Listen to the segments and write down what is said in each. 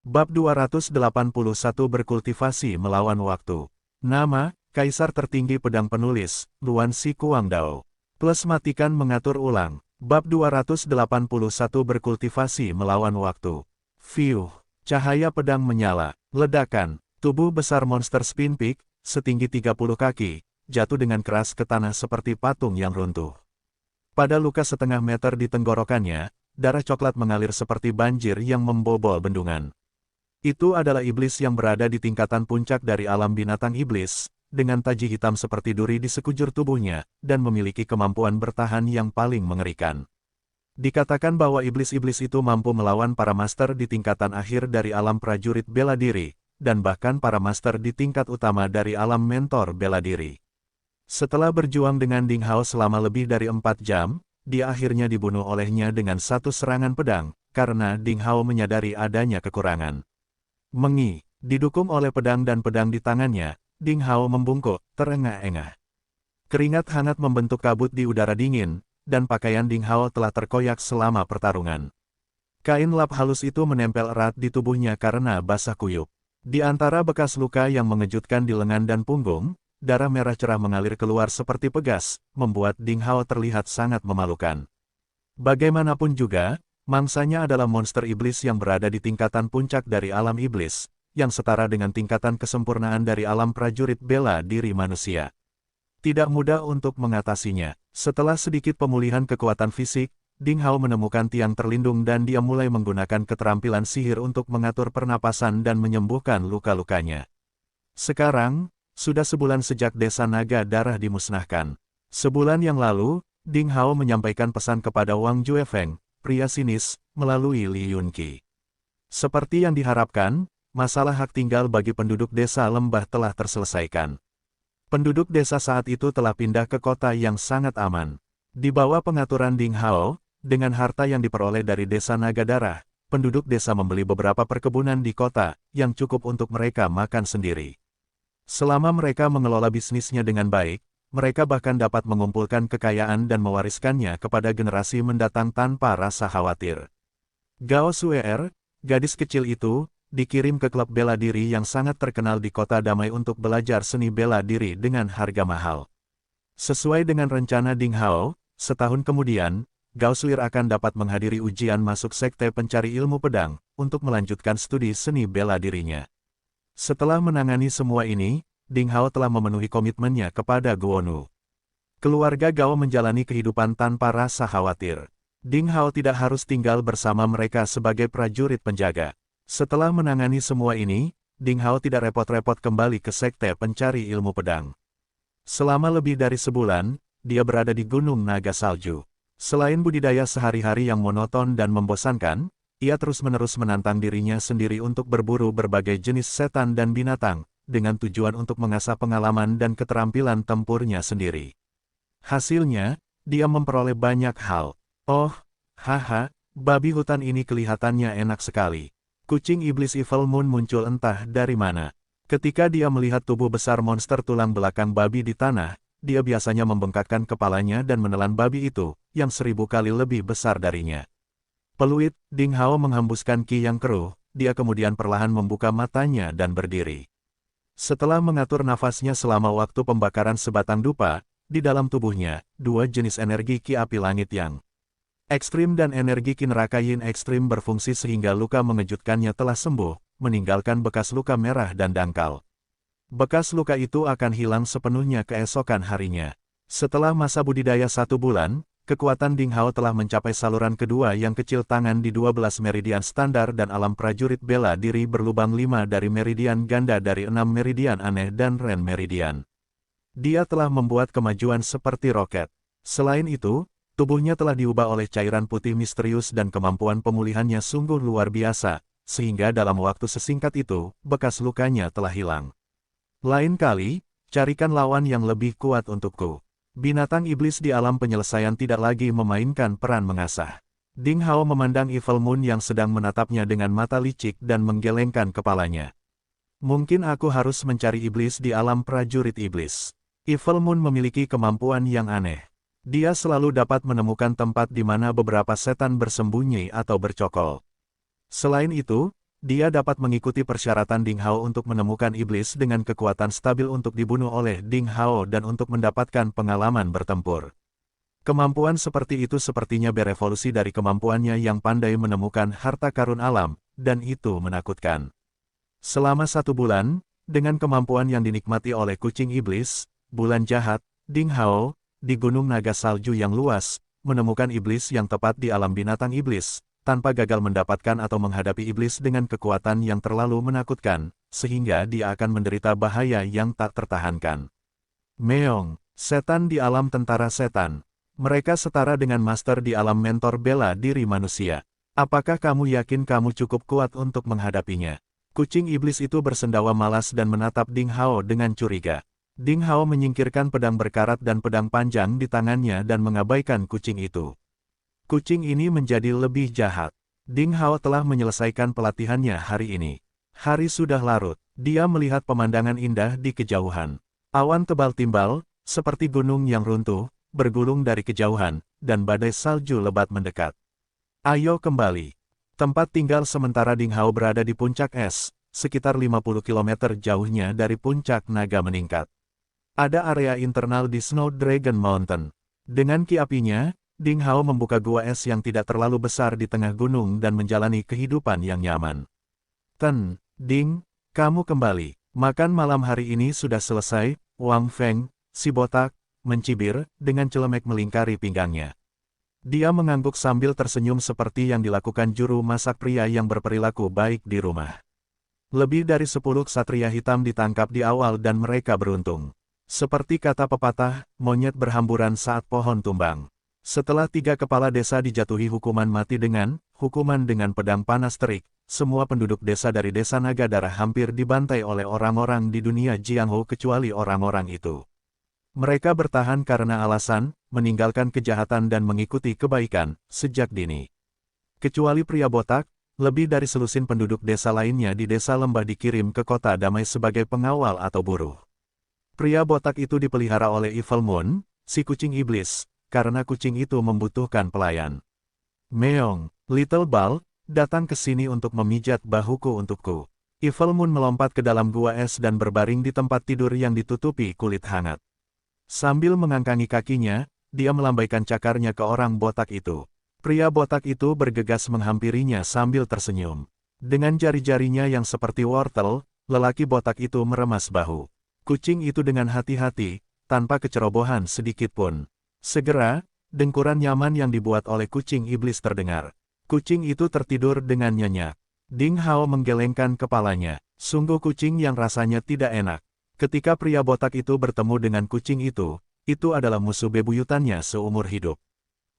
Bab 281 Berkultivasi Melawan Waktu. Nama, Kaisar Tertinggi Pedang Penulis, Luan Si Kuangdao. Plus matikan mengatur ulang. Bab 281 Berkultivasi Melawan Waktu. Fiuh. Cahaya pedang menyala. Ledakan. Tubuh besar monster Spin Peak, setinggi 30 kaki, jatuh dengan keras ke tanah seperti patung yang runtuh. Pada luka setengah meter di tenggorokannya, darah coklat mengalir seperti banjir yang membobol bendungan. Itu adalah iblis yang berada di tingkatan puncak dari alam binatang iblis, dengan taji hitam seperti duri di sekujur tubuhnya, dan memiliki kemampuan bertahan yang paling mengerikan. Dikatakan bahwa iblis-iblis itu mampu melawan para master di tingkatan akhir dari alam prajurit bela diri, dan bahkan para master di tingkat utama dari alam mentor bela diri. Setelah berjuang dengan Ding Hao selama lebih dari 4 jam, dia akhirnya dibunuh olehnya dengan satu serangan pedang, karena Ding Hao menyadari adanya kekurangan. Didukung oleh pedang dan pedang di tangannya, Ding Hao membungkuk, terengah-engah. Keringat hangat membentuk kabut di udara dingin, dan pakaian Ding Hao telah terkoyak selama pertarungan. Kain lap halus itu menempel erat di tubuhnya karena basah kuyup. Di antara bekas luka yang mengejutkan di lengan dan punggung, darah merah cerah mengalir keluar seperti pegas, membuat Ding Hao terlihat sangat memalukan. Bagaimanapun juga, mangsanya adalah monster iblis yang berada di tingkatan puncak dari alam iblis, yang setara dengan tingkatan kesempurnaan dari alam prajurit bela diri manusia. Tidak mudah untuk mengatasinya. Setelah sedikit pemulihan kekuatan fisik, Ding Hao menemukan tiang terlindung dan dia mulai menggunakan keterampilan sihir untuk mengatur pernapasan dan menyembuhkan luka-lukanya. Sekarang, sudah sebulan sejak desa naga darah dimusnahkan. Sebulan yang lalu, Ding Hao menyampaikan pesan kepada Wang Juefeng, pria sinis, melalui Li Yunqi. Seperti yang diharapkan, masalah hak tinggal bagi penduduk desa lembah telah terselesaikan. Penduduk desa saat itu telah pindah ke kota yang sangat aman. Di bawah pengaturan Ding Hao, dengan harta yang diperoleh dari desa naga darah, penduduk desa membeli beberapa perkebunan di kota, yang cukup untuk mereka makan sendiri. Selama mereka mengelola bisnisnya dengan baik, mereka bahkan dapat mengumpulkan kekayaan dan mewariskannya kepada generasi mendatang tanpa rasa khawatir. Gao Suer, gadis kecil itu, dikirim ke klub bela diri yang sangat terkenal di kota damai untuk belajar seni bela diri dengan harga mahal. Sesuai dengan rencana Ding Hao, setahun kemudian, Gao Suer akan dapat menghadiri ujian masuk sekte pencari ilmu pedang, untuk melanjutkan studi seni bela dirinya. Setelah menangani semua ini, Ding Hao telah memenuhi komitmennya kepada Guonu. Keluarga Gao menjalani kehidupan tanpa rasa khawatir. Ding Hao tidak harus tinggal bersama mereka sebagai prajurit penjaga. Setelah menangani semua ini, Ding Hao tidak repot-repot kembali ke sekte pencari ilmu pedang. Selama lebih dari sebulan, dia berada di Gunung Naga Salju. Selain budidaya sehari-hari yang monoton dan membosankan, ia terus-menerus menantang dirinya sendiri untuk berburu berbagai jenis setan dan binatang, dengan tujuan untuk mengasah pengalaman dan keterampilan tempurnya sendiri. Hasilnya, dia memperoleh banyak hal. Oh, haha, babi hutan ini kelihatannya enak sekali. Kucing iblis Evil Moon muncul entah dari mana. Ketika dia melihat tubuh besar monster tulang belakang babi di tanah, dia biasanya membengkakkan kepalanya dan menelan babi itu, yang 1000 kali lebih besar darinya. Peluit, Ding Hao menghembuskan ki yang keruh, dia kemudian perlahan membuka matanya dan berdiri. Setelah mengatur nafasnya selama waktu pembakaran sebatang dupa, di dalam tubuhnya, dua jenis energi ki api langit yang ekstrim dan energi ki neraka yin ekstrim berfungsi sehingga luka mengejutkannya telah sembuh, meninggalkan bekas luka merah dan dangkal. Bekas luka itu akan hilang sepenuhnya keesokan harinya. Setelah masa budidaya 1 bulan, kekuatan Ding Hao telah mencapai saluran kedua yang kecil tangan di 12 meridian standar dan alam prajurit bela diri berlubang 5 dari meridian ganda dari 6 meridian aneh dan Ren meridian. Dia telah membuat kemajuan seperti roket. Selain itu, tubuhnya telah diubah oleh cairan putih misterius dan kemampuan pemulihannya sungguh luar biasa, sehingga dalam waktu sesingkat itu, bekas lukanya telah hilang. Lain kali, carikan lawan yang lebih kuat untukku. Binatang iblis di alam penyelesaian tidak lagi memainkan peran mengasah. Ding Hao memandang Evil Moon yang sedang menatapnya dengan mata licik dan menggelengkan kepalanya. Mungkin aku harus mencari iblis di alam prajurit iblis. Evil Moon memiliki kemampuan yang aneh. Dia selalu dapat menemukan tempat di mana beberapa setan bersembunyi atau bercokol. Selain itu, dia dapat mengikuti persyaratan Ding Hao untuk menemukan iblis dengan kekuatan stabil untuk dibunuh oleh Ding Hao dan untuk mendapatkan pengalaman bertempur. Kemampuan seperti itu sepertinya berevolusi dari kemampuannya yang pandai menemukan harta karun alam, dan itu menakutkan. Selama 1 bulan, dengan kemampuan yang dinikmati oleh kucing iblis, bulan jahat, Ding Hao, di Gunung Naga Salju yang luas, menemukan iblis yang tepat di alam binatang iblis, tanpa gagal mendapatkan atau menghadapi iblis dengan kekuatan yang terlalu menakutkan, sehingga dia akan menderita bahaya yang tak tertahankan. Meong, setan di alam tentara setan. Mereka setara dengan master di alam mentor bela diri manusia. Apakah kamu yakin kamu cukup kuat untuk menghadapinya? Kucing iblis itu bersendawa malas dan menatap Ding Hao dengan curiga. Ding Hao menyingkirkan pedang berkarat dan pedang panjang di tangannya dan mengabaikan kucing itu. Kucing ini menjadi lebih jahat. Ding Hao telah menyelesaikan pelatihannya hari ini. Hari sudah larut. Dia melihat pemandangan indah di kejauhan. Awan tebal timbal, seperti gunung yang runtuh, bergulung dari kejauhan, dan badai salju lebat mendekat. Ayo kembali. Tempat tinggal sementara Ding Hao berada di puncak es, sekitar 50 km jauhnya dari puncak naga meningkat. Ada area internal di Snow Dragon Mountain. Dengan ki apinya, Ding Hao membuka gua es yang tidak terlalu besar di tengah gunung dan menjalani kehidupan yang nyaman. Ding, kamu kembali. Makan malam hari ini sudah selesai, Wang Feng, si botak, mencibir, dengan celemek melingkari pinggangnya. Dia mengangguk sambil tersenyum seperti yang dilakukan juru masak pria yang berperilaku baik di rumah. Lebih dari 10 ksatria hitam ditangkap di awal dan mereka beruntung. Seperti kata pepatah, monyet berhamburan saat pohon tumbang. Setelah 3 kepala desa dijatuhi hukuman mati dengan pedang panas terik, semua penduduk desa dari desa Naga Darah hampir dibantai oleh orang-orang di dunia Jianghu kecuali orang-orang itu. Mereka bertahan karena alasan, meninggalkan kejahatan dan mengikuti kebaikan, sejak dini. Kecuali pria botak, lebih dari selusin penduduk desa lainnya di desa lembah dikirim ke kota damai sebagai pengawal atau buruh. Pria botak itu dipelihara oleh Evil Moon, si kucing iblis, karena kucing itu membutuhkan pelayan. Meong, Little Ball, datang ke sini untuk memijat bahuku untukku. Evil Moon melompat ke dalam gua es dan berbaring di tempat tidur yang ditutupi kulit hangat. Sambil mengangkangi kakinya, dia melambaikan cakarnya ke orang botak itu. Pria botak itu bergegas menghampirinya sambil tersenyum. Dengan jari-jarinya yang seperti wortel, lelaki botak itu meremas bahu kucing itu dengan hati-hati, tanpa kecerobohan sedikit pun. Segera, dengkuran nyaman yang dibuat oleh kucing iblis terdengar. Kucing itu tertidur dengan nyenyak. Ding Hao menggelengkan kepalanya. Sungguh kucing yang rasanya tidak enak. Ketika pria botak itu bertemu dengan kucing itu adalah musuh bebuyutannya seumur hidup.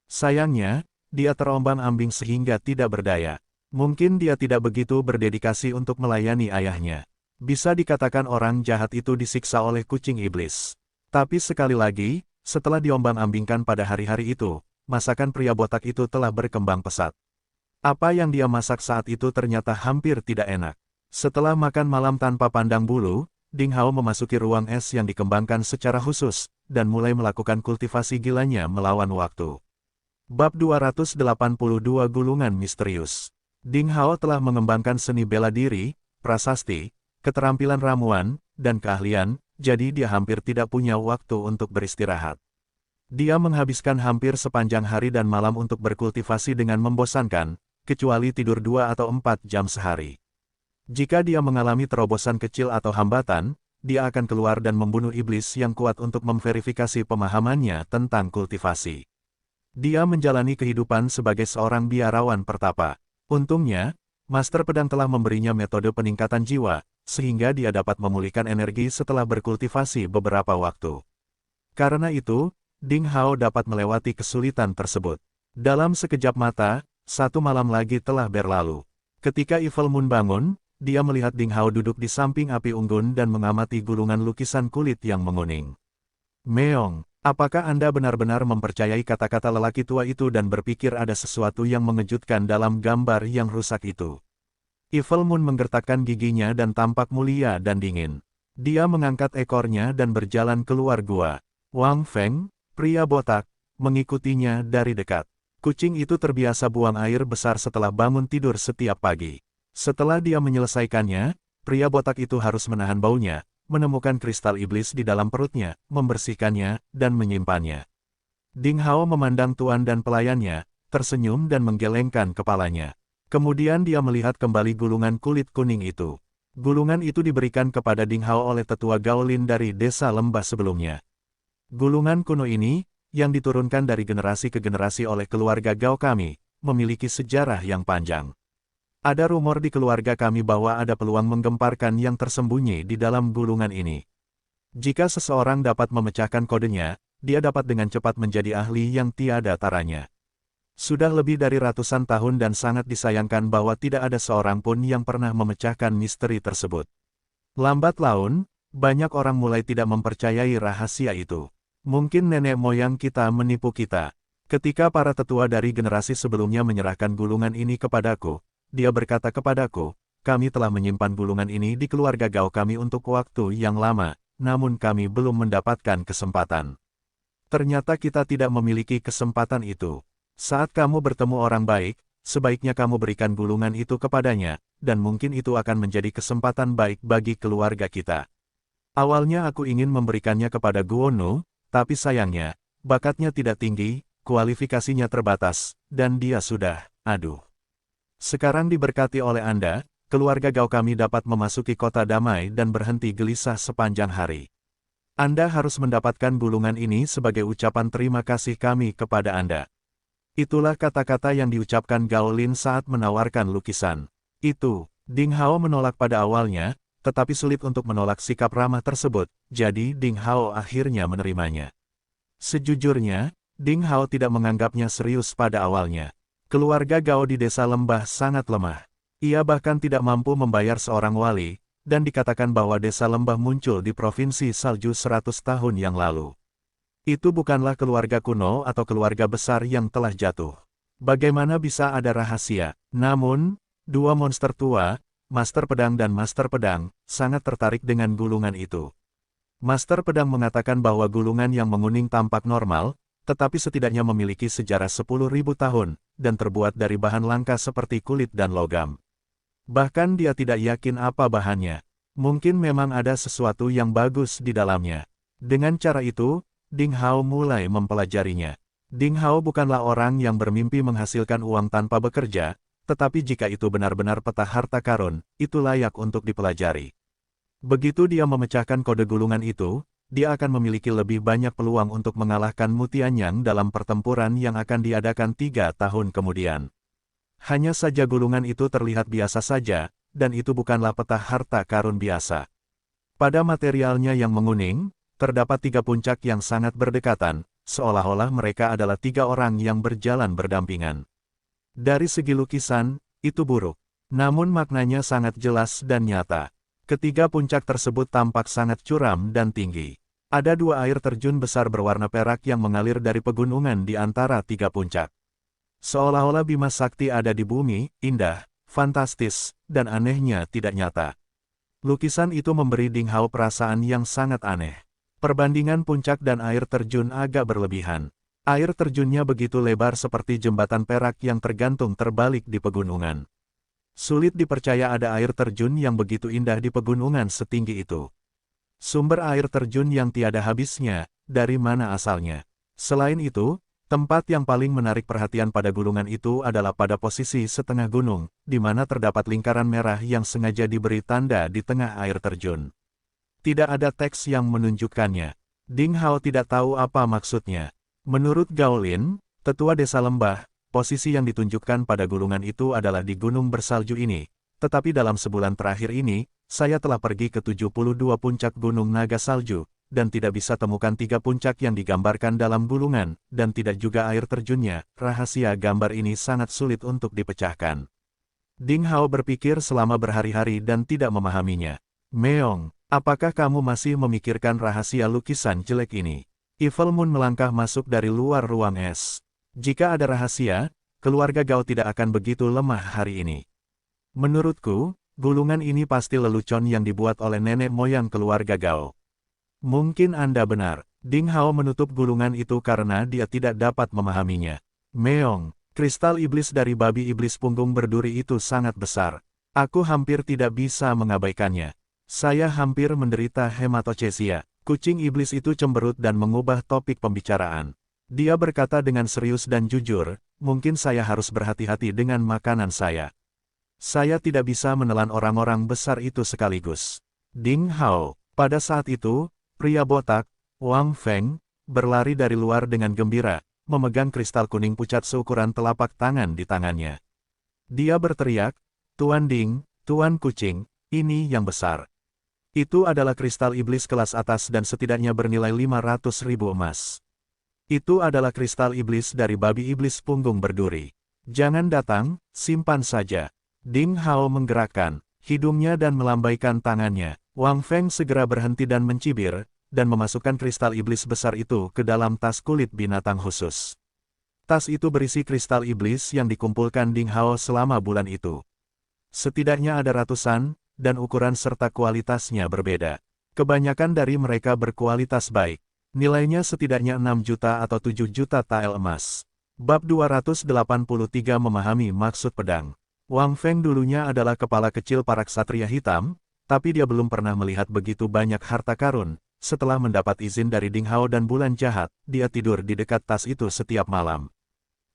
Sayangnya, dia terombang-ambing sehingga tidak berdaya. Mungkin dia tidak begitu berdedikasi untuk melayani ayahnya. Bisa dikatakan orang jahat itu disiksa oleh kucing iblis. Tapi sekali lagi, setelah diombang-ambingkan pada hari-hari itu, masakan pria botak itu telah berkembang pesat. Apa yang dia masak saat itu ternyata hampir tidak enak. Setelah makan malam tanpa pandang bulu, Ding Hao memasuki ruang es yang dikembangkan secara khusus, dan mulai melakukan kultivasi gilanya melawan waktu. Bab 282 Gulungan Misterius. Ding Hao telah mengembangkan seni bela diri, prasasti, keterampilan ramuan, dan keahlian, jadi dia hampir tidak punya waktu untuk beristirahat. Dia menghabiskan hampir sepanjang hari dan malam untuk berkultivasi dengan membosankan, kecuali tidur 2 atau 4 jam sehari. Jika dia mengalami terobosan kecil atau hambatan, dia akan keluar dan membunuh iblis yang kuat untuk memverifikasi pemahamannya tentang kultivasi. Dia menjalani kehidupan sebagai seorang biarawan pertapa. Untungnya, Master Pedang telah memberinya metode peningkatan jiwa, sehingga dia dapat memulihkan energi setelah berkultivasi beberapa waktu. Karena itu, Ding Hao dapat melewati kesulitan tersebut. Dalam sekejap mata, 1 malam lagi telah berlalu. Ketika Evil Moon bangun, dia melihat Ding Hao duduk di samping api unggun dan mengamati gulungan lukisan kulit yang menguning. Meong, apakah Anda benar-benar mempercayai kata-kata lelaki tua itu dan berpikir ada sesuatu yang mengejutkan dalam gambar yang rusak itu? Evil Moon menggertakkan giginya dan tampak mulia dan dingin. Dia mengangkat ekornya dan berjalan keluar gua. Wang Feng, pria botak, mengikutinya dari dekat. Kucing itu terbiasa buang air besar setelah bangun tidur setiap pagi. Setelah dia menyelesaikannya, pria botak itu harus menahan baunya, menemukan kristal iblis di dalam perutnya, membersihkannya, dan menyimpannya. Ding Hao memandang tuan dan pelayannya, tersenyum dan menggelengkan kepalanya. Kemudian dia melihat kembali gulungan kulit kuning itu. Gulungan itu diberikan kepada Ding Hao oleh tetua Gaolin dari desa lembah sebelumnya. Gulungan kuno ini, yang diturunkan dari generasi ke generasi oleh keluarga Gao kami, memiliki sejarah yang panjang. Ada rumor di keluarga kami bahwa ada peluang menggemparkan yang tersembunyi di dalam gulungan ini. Jika seseorang dapat memecahkan kodenya, dia dapat dengan cepat menjadi ahli yang tiada taranya. Sudah lebih dari ratusan tahun dan sangat disayangkan bahwa tidak ada seorang pun yang pernah memecahkan misteri tersebut. Lambat laun, banyak orang mulai tidak mempercayai rahasia itu. Mungkin nenek moyang kita menipu kita. Ketika para tetua dari generasi sebelumnya menyerahkan gulungan ini kepadaku, dia berkata kepadaku, kami telah menyimpan gulungan ini di keluarga Gao kami untuk waktu yang lama, namun kami belum mendapatkan kesempatan. Ternyata kita tidak memiliki kesempatan itu. Saat kamu bertemu orang baik, sebaiknya kamu berikan gulungan itu kepadanya, dan mungkin itu akan menjadi kesempatan baik bagi keluarga kita. Awalnya aku ingin memberikannya kepada Guono, tapi sayangnya, bakatnya tidak tinggi, kualifikasinya terbatas, dan dia sudah, Sekarang diberkati oleh Anda, keluarga Gao kami dapat memasuki kota damai dan berhenti gelisah sepanjang hari. Anda harus mendapatkan gulungan ini sebagai ucapan terima kasih kami kepada Anda. Itulah kata-kata yang diucapkan Gaolin saat menawarkan lukisan. Ding Hao menolak pada awalnya, tetapi sulit untuk menolak sikap ramah tersebut, jadi Ding Hao akhirnya menerimanya. Sejujurnya, Ding Hao tidak menganggapnya serius pada awalnya. Keluarga Gao di desa lembah sangat lemah. Ia bahkan tidak mampu membayar seorang wali, dan dikatakan bahwa desa lembah muncul di provinsi salju 100 tahun yang lalu. Itu bukanlah keluarga kuno atau keluarga besar yang telah jatuh. Bagaimana bisa ada rahasia? Namun, dua monster tua, Master Pedang dan Master Pedang, sangat tertarik dengan gulungan itu. Master Pedang mengatakan bahwa gulungan yang menguning tampak normal, tetapi setidaknya memiliki sejarah 10.000 tahun, dan terbuat dari bahan langka seperti kulit dan logam. Bahkan dia tidak yakin apa bahannya. Mungkin memang ada sesuatu yang bagus di dalamnya. Dengan cara itu, Ding Hao mulai mempelajarinya. Ding Hao bukanlah orang yang bermimpi menghasilkan uang tanpa bekerja, tetapi jika itu benar-benar peta harta karun, itu layak untuk dipelajari. Begitu dia memecahkan kode gulungan itu, dia akan memiliki lebih banyak peluang untuk mengalahkan Mu Tianyang dalam pertempuran yang akan diadakan 3 tahun kemudian. Hanya saja gulungan itu terlihat biasa saja, dan itu bukanlah peta harta karun biasa. Pada materialnya yang menguning, terdapat 3 puncak yang sangat berdekatan, seolah-olah mereka adalah 3 orang yang berjalan berdampingan. Dari segi lukisan, itu buruk. Namun maknanya sangat jelas dan nyata. Ketiga puncak tersebut tampak sangat curam dan tinggi. Ada 2 air terjun besar berwarna perak yang mengalir dari pegunungan di antara 3 puncak. Seolah-olah Bima Sakti ada di bumi, indah, fantastis, dan anehnya tidak nyata. Lukisan itu memberi Ding Hao perasaan yang sangat aneh. Perbandingan puncak dan air terjun agak berlebihan. Air terjunnya begitu lebar seperti jembatan perak yang tergantung terbalik di pegunungan. Sulit dipercaya ada air terjun yang begitu indah di pegunungan setinggi itu. Sumber air terjun yang tiada habisnya, dari mana asalnya? Selain itu, tempat yang paling menarik perhatian pada gulungan itu adalah pada posisi setengah gunung, di mana terdapat lingkaran merah yang sengaja diberi tanda di tengah air terjun. Tidak ada teks yang menunjukkannya. Ding Hao tidak tahu apa maksudnya. Menurut Gaolin, tetua desa lembah, posisi yang ditunjukkan pada gulungan itu adalah di gunung bersalju ini, tetapi dalam sebulan terakhir ini, saya telah pergi ke 72 puncak gunung naga salju, dan tidak bisa temukan 3 puncak yang digambarkan dalam gulungan, dan tidak juga air terjunnya. Rahasia gambar ini sangat sulit untuk dipecahkan. Ding Hao berpikir selama berhari-hari dan tidak memahaminya. Meong, apakah kamu masih memikirkan rahasia lukisan jelek ini? Evil Moon melangkah masuk dari luar ruang es. Jika ada rahasia, keluarga Gao tidak akan begitu lemah hari ini. Menurutku, gulungan ini pasti lelucon yang dibuat oleh nenek moyang keluarga Gao. Mungkin Anda benar. Ding Hao menutup gulungan itu karena dia tidak dapat memahaminya. Meong, kristal iblis dari babi iblis punggung berduri itu sangat besar. Aku hampir tidak bisa mengabaikannya. Saya hampir menderita hematochezia. Kucing iblis itu cemberut dan mengubah topik pembicaraan. Dia berkata dengan serius dan jujur, mungkin saya harus berhati-hati dengan makanan saya. Saya tidak bisa menelan orang-orang besar itu sekaligus. Ding Hao. Pada saat itu, pria botak, Wang Feng, berlari dari luar dengan gembira, memegang kristal kuning pucat seukuran telapak tangan di tangannya. Dia berteriak, "Tuan Ding, Tuan Kucing, ini yang besar." Itu adalah kristal iblis kelas atas dan setidaknya bernilai 500.000 emas. Itu adalah kristal iblis dari babi iblis punggung berduri. Jangan datang, simpan saja. Ding Hao menggerakkan hidungnya dan melambaikan tangannya. Wang Feng segera berhenti dan mencibir, dan memasukkan kristal iblis besar itu ke dalam tas kulit binatang khusus. Tas itu berisi kristal iblis yang dikumpulkan Ding Hao selama bulan itu. Setidaknya ada ratusan, dan ukuran serta kualitasnya berbeda. Kebanyakan dari mereka berkualitas baik. Nilainya setidaknya 6 juta atau 7 juta tael emas. Bab 283 memahami maksud pedang. Wang Feng dulunya adalah kepala kecil para ksatria hitam, tapi dia belum pernah melihat begitu banyak harta karun. Setelah mendapat izin dari Ding Hao dan Bulan Jahat, dia tidur di dekat tas itu setiap malam.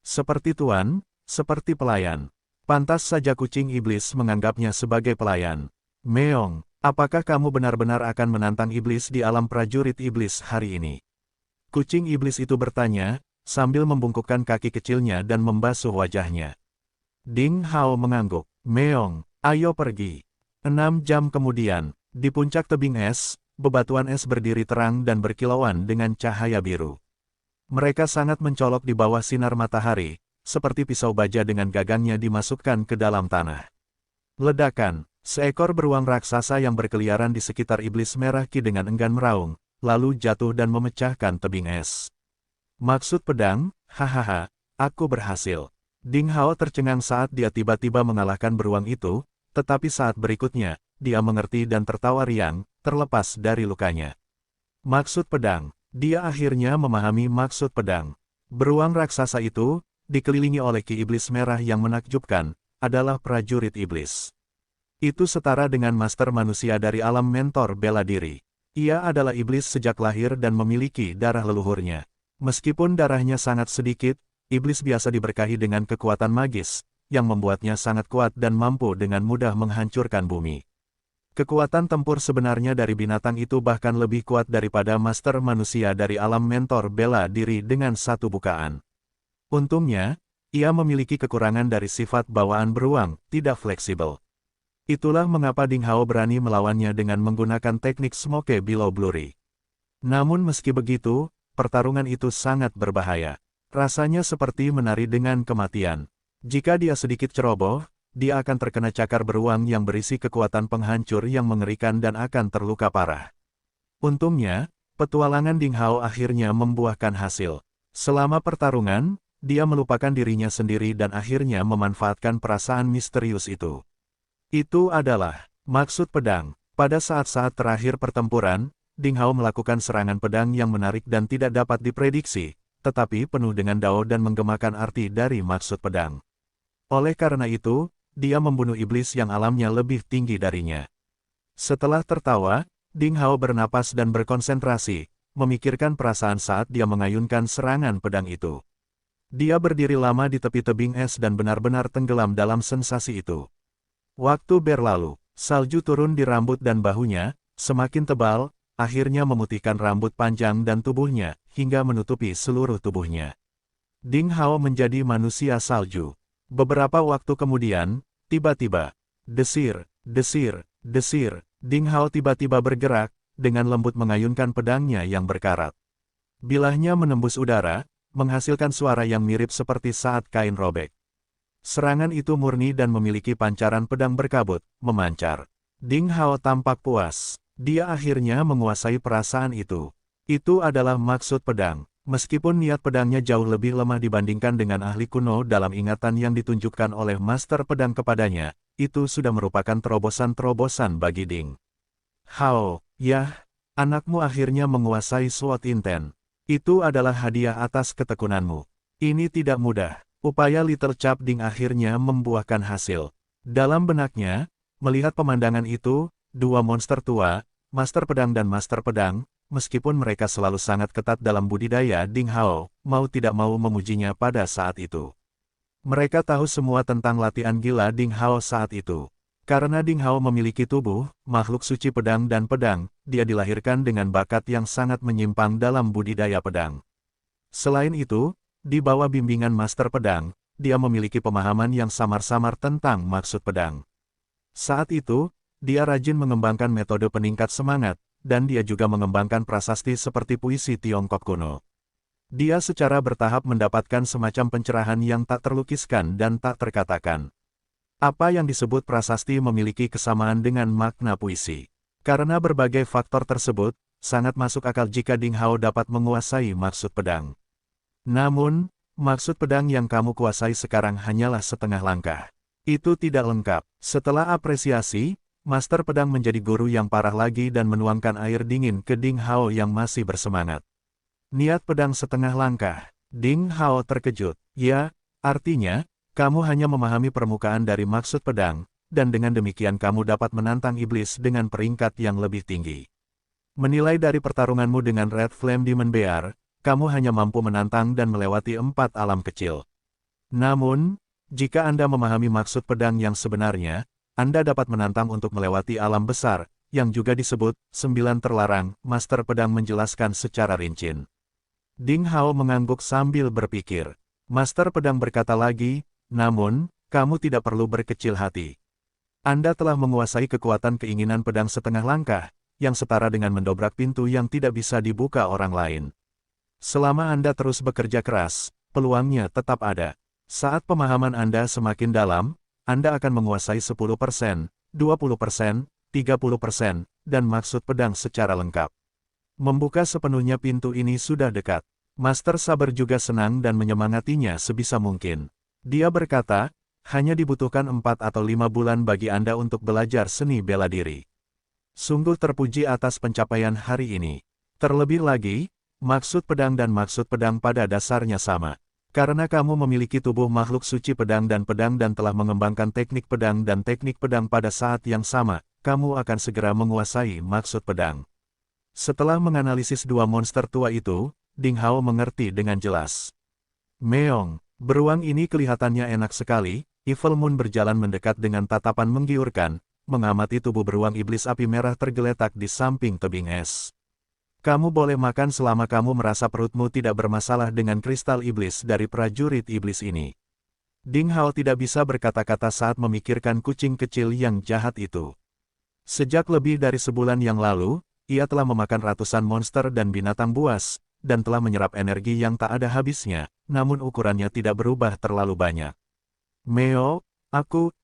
Seperti tuan, seperti pelayan. Pantas saja kucing iblis menganggapnya sebagai pelayan. Meong, apakah kamu benar-benar akan menantang iblis di alam prajurit iblis hari ini? Kucing iblis itu bertanya, sambil membungkukkan kaki kecilnya dan membasuh wajahnya. Ding Hao mengangguk. Meong, ayo pergi. 6 jam kemudian, di puncak tebing es, bebatuan es berdiri terang dan berkilauan dengan cahaya biru. Mereka sangat mencolok di bawah sinar matahari, seperti pisau baja dengan gagangnya dimasukkan ke dalam tanah. Ledakan, seekor beruang raksasa yang berkeliaran di sekitar iblis merah Qi dengan enggan meraung, lalu jatuh dan memecahkan tebing es. Maksud pedang, hahaha, aku berhasil. Ding Hao tercengang saat dia tiba-tiba mengalahkan beruang itu, tetapi saat berikutnya, dia mengerti dan tertawa riang, terlepas dari lukanya. Maksud pedang, dia akhirnya memahami maksud pedang. Beruang raksasa itu, dikelilingi oleh Qi iblis merah yang menakjubkan, adalah prajurit iblis. Itu setara dengan master manusia dari alam mentor bela diri. Ia adalah iblis sejak lahir dan memiliki darah leluhurnya. Meskipun darahnya sangat sedikit, iblis biasa diberkahi dengan kekuatan magis, yang membuatnya sangat kuat dan mampu dengan mudah menghancurkan bumi. Kekuatan tempur sebenarnya dari binatang itu bahkan lebih kuat daripada master manusia dari alam mentor bela diri dengan satu bukaan. Untungnya, ia memiliki kekurangan dari sifat bawaan beruang, tidak fleksibel. Itulah mengapa Ding Hao berani melawannya dengan menggunakan teknik Smoke Below Blurry. Namun meski begitu, pertarungan itu sangat berbahaya. Rasanya seperti menari dengan kematian. Jika dia sedikit ceroboh, dia akan terkena cakar beruang yang berisi kekuatan penghancur yang mengerikan dan akan terluka parah. Untungnya, petualangan Ding Hao akhirnya membuahkan hasil. Selama pertarungan, dia melupakan dirinya sendiri dan akhirnya memanfaatkan perasaan misterius itu. Itu adalah maksud pedang. Pada saat-saat terakhir pertempuran, Ding Hao melakukan serangan pedang yang menarik dan tidak dapat diprediksi, tetapi penuh dengan dao dan menggemakan arti dari maksud pedang. Oleh karena itu, dia membunuh iblis yang alamnya lebih tinggi darinya. Setelah tertawa, Ding Hao bernapas dan berkonsentrasi, memikirkan perasaan saat dia mengayunkan serangan pedang itu. Dia berdiri lama di tepi tebing es dan benar-benar tenggelam dalam sensasi itu. Waktu berlalu, salju turun di rambut dan bahunya, semakin tebal, akhirnya memutihkan rambut panjang dan tubuhnya, hingga menutupi seluruh tubuhnya. Ding Hao menjadi manusia salju. Beberapa waktu kemudian, tiba-tiba, desir, desir, desir, Ding Hao tiba-tiba bergerak, dengan lembut mengayunkan pedangnya yang berkarat. Bilahnya menembus udara, menghasilkan suara yang mirip seperti saat kain robek. Serangan itu murni dan memiliki pancaran pedang berkabut, memancar. Ding Hao tampak puas. Dia akhirnya menguasai perasaan itu. Itu adalah maksud pedang. Meskipun niat pedangnya jauh lebih lemah dibandingkan dengan ahli kuno dalam ingatan yang ditunjukkan oleh master pedang kepadanya, itu sudah merupakan terobosan-terobosan bagi Ding Hao. Yah, anakmu akhirnya menguasai Sword Inten. Itu adalah hadiah atas ketekunanmu. Ini tidak mudah. Upaya Little Chap Ding akhirnya membuahkan hasil. Dalam benaknya, Melihat pemandangan itu, dua monster tua, Master Pedang dan Master Pedang, meskipun mereka selalu sangat ketat dalam budidaya Ding Hao, mau tidak mau memujinya pada saat itu. Mereka tahu semua tentang latihan gila Ding Hao saat itu. Karena Ding Hao memiliki tubuh, makhluk suci pedang dan pedang, dia dilahirkan dengan bakat yang sangat menyimpang dalam budidaya pedang. Selain itu, di bawah bimbingan Master Pedang, dia memiliki pemahaman yang samar-samar tentang maksud pedang. Saat itu, dia rajin mengembangkan metode peningkat semangat, dan dia juga mengembangkan prasasti seperti puisi Tiongkok kuno. Dia secara bertahap mendapatkan semacam pencerahan yang tak terlukiskan dan tak terkatakan. Apa yang disebut prasasti memiliki kesamaan dengan makna puisi. Karena berbagai faktor tersebut, sangat masuk akal jika Ding Hao dapat menguasai maksud pedang. Namun, maksud pedang yang kamu kuasai sekarang hanyalah setengah langkah. Itu tidak lengkap. Setelah apresiasi, Master Pedang menjadi guru yang parah lagi dan menuangkan air dingin ke Ding Hao yang masih bersemangat. Niat pedang setengah langkah. Ding Hao terkejut. Ya, artinya, kamu hanya memahami permukaan dari maksud pedang, dan dengan demikian kamu dapat menantang iblis dengan peringkat yang lebih tinggi. Menilai dari pertarunganmu dengan Red Flame Demon Bear, kamu hanya mampu menantang dan melewati 4 alam kecil. Namun, jika Anda memahami maksud pedang yang sebenarnya, Anda dapat menantang untuk melewati alam besar, yang juga disebut 9 terlarang, Master Pedang menjelaskan secara rinci. Ding Hao mengangguk sambil berpikir. Master Pedang berkata lagi, namun, kamu tidak perlu berkecil hati. Anda telah menguasai kekuatan keinginan pedang setengah langkah, yang setara dengan mendobrak pintu yang tidak bisa dibuka orang lain. Selama Anda terus bekerja keras, peluangnya tetap ada. Saat pemahaman Anda semakin dalam, Anda akan menguasai 10%, 20%, 30%, dan maksud pedang secara lengkap. Membuka sepenuhnya pintu ini sudah dekat. Master Saber juga senang dan menyemangatinya sebisa mungkin. Dia berkata, hanya dibutuhkan 4 atau 5 bulan bagi Anda untuk belajar seni bela diri. Sungguh terpuji atas pencapaian hari ini. Terlebih lagi, maksud pedang dan maksud pedang pada dasarnya sama. Karena kamu memiliki tubuh makhluk suci pedang dan telah mengembangkan teknik pedang dan teknik pedang pada saat yang sama, kamu akan segera menguasai maksud pedang. Setelah menganalisis dua monster tua itu, Ding Hao mengerti dengan jelas. Meong, beruang ini kelihatannya enak sekali. Evil Moon berjalan mendekat dengan tatapan menggiurkan, mengamati tubuh beruang iblis api merah tergeletak di samping tebing es. Kamu boleh makan selama kamu merasa perutmu tidak bermasalah dengan kristal iblis dari prajurit iblis ini. Ding Hao tidak bisa berkata-kata saat memikirkan kucing kecil yang jahat itu. Sejak lebih dari sebulan yang lalu, ia telah memakan ratusan monster dan binatang buas, dan telah menyerap energi yang tak ada habisnya, namun ukurannya tidak berubah terlalu banyak. Meo,